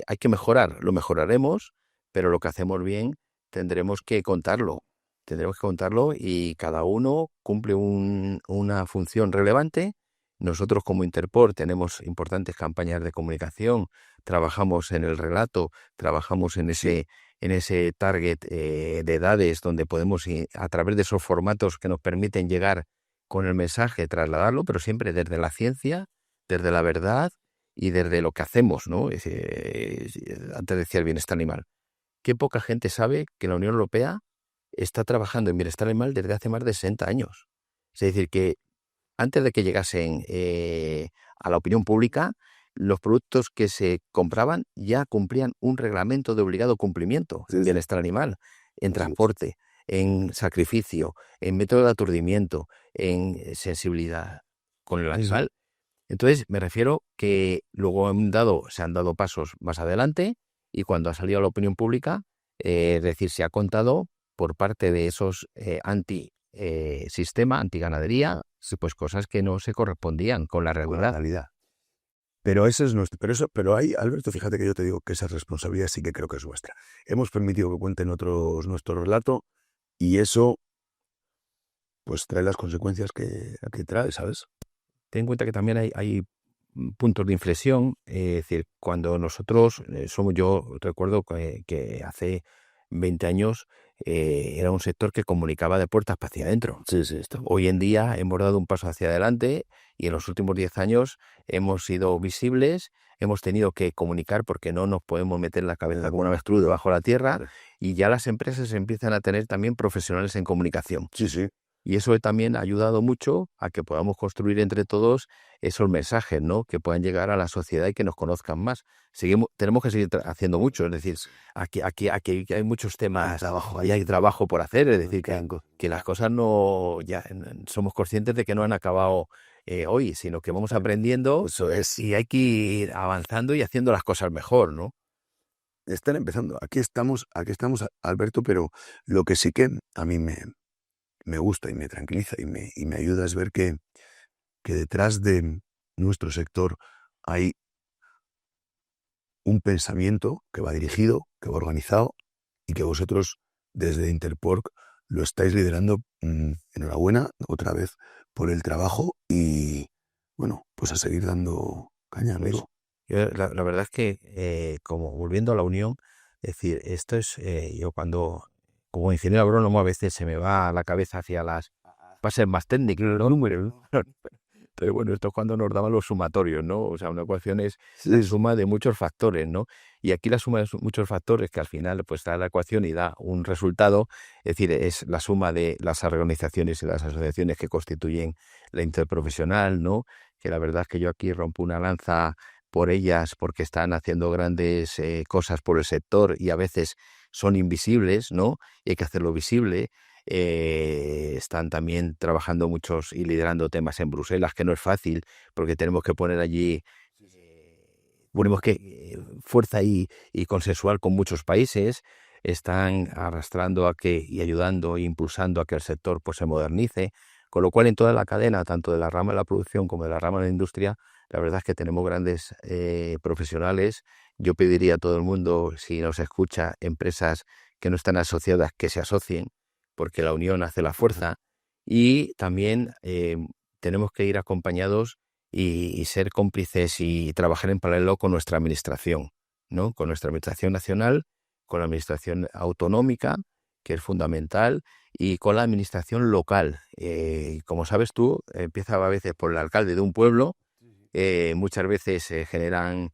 hay que mejorar. Lo mejoraremos, pero lo que hacemos bien tendremos que contarlo. Tendremos que contarlo y cada uno cumple una función relevante. Nosotros como Interpol tenemos importantes campañas de comunicación, trabajamos en el relato, trabajamos en ese target de edades donde podemos, a través de esos formatos que nos permiten llegar con el mensaje, trasladarlo, pero siempre desde la ciencia, desde la verdad y desde lo que hacemos, ¿no? Antes decía el bienestar animal. Qué poca gente sabe que la Unión Europea está trabajando en bienestar animal desde hace más de 60 años. Es decir, que antes de que llegasen a la opinión pública, los productos que se compraban ya cumplían un reglamento de obligado cumplimiento en bienestar animal, en transporte, en sacrificio, en método de aturdimiento, en sensibilidad con el animal. Entonces, me refiero que luego se han dado pasos más adelante y cuando ha salido a la opinión pública, es decir, se ha contado por parte de esos anti-sistema, anti-ganadería, pues cosas que no se correspondían con la realidad. Pero ese es nuestro, pero ahí, Alberto, fíjate que yo te digo que esa responsabilidad sí que creo que es vuestra. Hemos permitido que cuenten otros nuestro relato y eso pues trae las consecuencias que trae, ¿sabes? Ten en cuenta que también hay puntos de inflexión, es decir, cuando nosotros yo recuerdo que hace 20 años era un sector que comunicaba de puertas hacia adentro. Sí, sí, está. Hoy en día hemos dado un paso hacia adelante y en los últimos 10 años hemos sido visibles, hemos tenido que comunicar porque no nos podemos meter la cabeza como un avestruz debajo de la tierra, y ya las empresas empiezan a tener también profesionales en comunicación. Sí, sí. Y eso también ha ayudado mucho a que podamos construir entre todos esos mensajes, ¿no?, que puedan llegar a la sociedad y que nos conozcan más. Tenemos que seguir haciendo mucho, es decir, aquí hay muchos temas, hay trabajo por hacer, es decir, que las cosas no, somos conscientes de que no han acabado hoy, sino que vamos aprendiendo. Eso es. Y hay que ir avanzando y haciendo las cosas mejor, ¿no? Están empezando. Aquí estamos, Alberto, pero lo que sí que a mí me gusta y me tranquiliza y me ayuda es ver que detrás de nuestro sector hay un pensamiento que va dirigido, que va organizado y que vosotros desde Interpork lo estáis liderando. Enhorabuena otra vez por el trabajo y bueno, pues a seguir dando caña, amigo. La verdad es que, como volviendo a la unión, Es decir, esto es, yo cuando, como ingeniero agrónomo, a veces se me va la cabeza hacia las bases más técnicas, los números, ¿no? Entonces, bueno, esto es cuando nos daban los sumatorios, ¿no? O sea, una ecuación es la Sí, suma de muchos factores, ¿no? Y aquí la suma de muchos factores que al final pues da la ecuación y da un resultado, es decir, es la suma de las organizaciones y las asociaciones que constituyen la interprofesional, ¿no? Que la verdad es que yo aquí rompo una lanza por ellas porque están haciendo grandes cosas por el sector y a veces son invisibles, ¿no? Y hay que hacerlo visible. Están también trabajando muchos y liderando temas en Bruselas, que no es fácil, porque tenemos que poner allí, ponemos que fuerza y consensual con muchos países. Están arrastrando a que y ayudando e impulsando a que el sector pues se modernice, con lo cual en toda la cadena, tanto de la rama de la producción como de la rama de la industria, la verdad es que tenemos grandes profesionales. Yo pediría a todo el mundo, si nos escucha, empresas que no están asociadas, que se asocien, porque la unión hace la fuerza. Y también tenemos que ir acompañados y ser cómplices y trabajar en paralelo con nuestra administración, ¿no? Con nuestra administración nacional, con la administración autonómica, que es fundamental, y con la administración local. Como sabes tú, empieza a veces por el alcalde de un pueblo, muchas veces se generan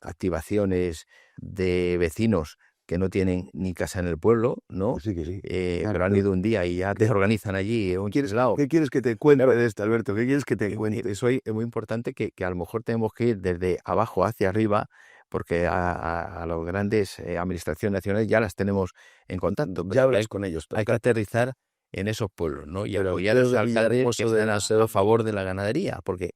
activaciones de vecinos que no tienen ni casa en el pueblo, ¿no? sí que sí. Pero han ido un día y ya te organizan allí un lado. ¿Qué quieres que te cuente Claro, de esto, Alberto? ¿Qué quieres que te cuente? eso es muy importante que a lo mejor tenemos que ir desde abajo hacia arriba, porque a las grandes administraciones nacionales ya las tenemos en contacto, Ya pero hablas con ellos. hay que aterrizar en esos pueblos, ¿no? Y Pero apoyar a Alfredo esos de alcaldes que Villahermoso de están la... a favor de la ganadería, porque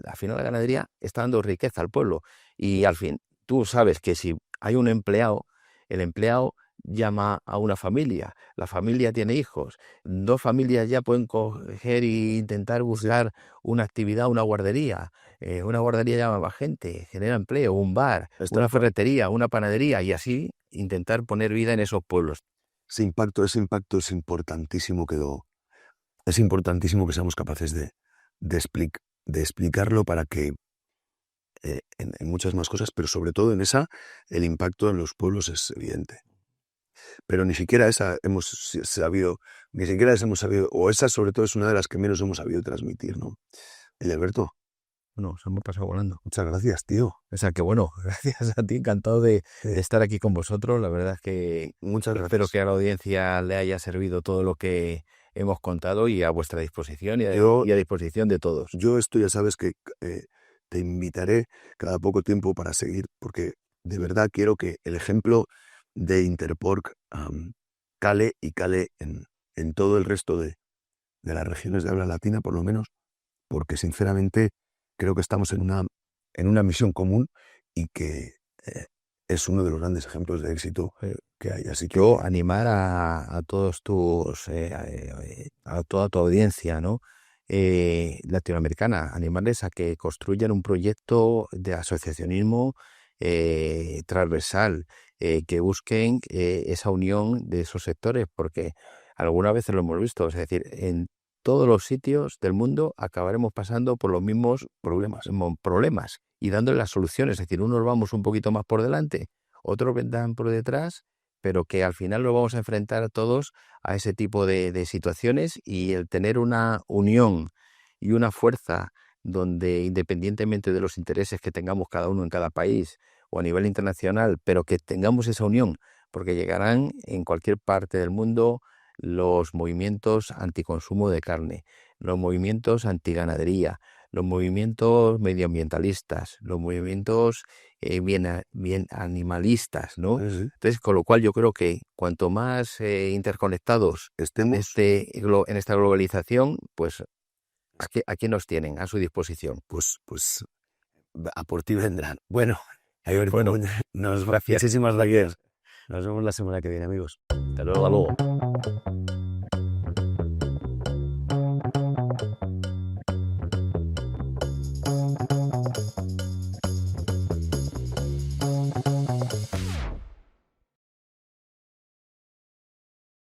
al final la ganadería está dando riqueza al pueblo. Y al fin, tú sabes que si hay un empleado, el empleado llama a una familia, la familia tiene hijos, dos familias ya pueden coger e intentar buscar una actividad, una guardería llama a más gente, genera empleo, un bar, Está, una ferretería, una panadería y así intentar poner vida en esos pueblos. ese impacto es importantísimo es importantísimo que seamos capaces de explicarlo para que en muchas más cosas, pero sobre todo en esa, el impacto en los pueblos es evidente. Pero ni siquiera esa hemos sabido, ni siquiera esa hemos sabido, o esa sobre todo es una de las que menos hemos sabido transmitir, ¿no? El Alberto, Bueno, se me ha pasado volando. muchas gracias, tío. O sea que bueno, gracias a ti, encantado de Eh, estar aquí con vosotros. La verdad es que muchas espero gracias. que a la audiencia le haya servido todo lo que hemos contado y a vuestra disposición Yo, y a disposición de todos. yo esto ya sabes que te invitaré cada poco tiempo para seguir, porque de verdad quiero que el ejemplo de Interpork cale y cale en todo el resto de las regiones de habla latina, por lo menos, porque sinceramente creo que estamos en una misión común y que es uno de los grandes ejemplos de éxito que hay. Así que Yo animar a todos a toda tu audiencia, ¿no? Latinoamericana, animarles a que construyan un proyecto de asociacionismo transversal, que busquen esa unión de esos sectores, porque algunas veces lo hemos visto, es decir, en todos los sitios del mundo acabaremos pasando por los mismos problemas y dándole las soluciones, es decir, unos vamos un poquito más por delante, otros vendrán por detrás, pero que al final lo vamos a enfrentar a todos a ese tipo de situaciones y el tener una unión y una fuerza donde independientemente de los intereses que tengamos cada uno en cada país o a nivel internacional, pero que tengamos esa unión, porque llegarán en cualquier parte del mundo los movimientos anticonsumo de carne, los movimientos antiganadería, los movimientos medioambientalistas, los movimientos bien animalistas, ¿no? sí, Entonces, con lo cual yo creo que cuanto más interconectados estemos, en esta globalización, pues aquí nos tienen a su disposición. pues a por ti vendrán. Bueno, Alberto, Bueno, nos gracias. muchísimas gracias. Nos vemos la semana que viene, amigos. Hasta luego.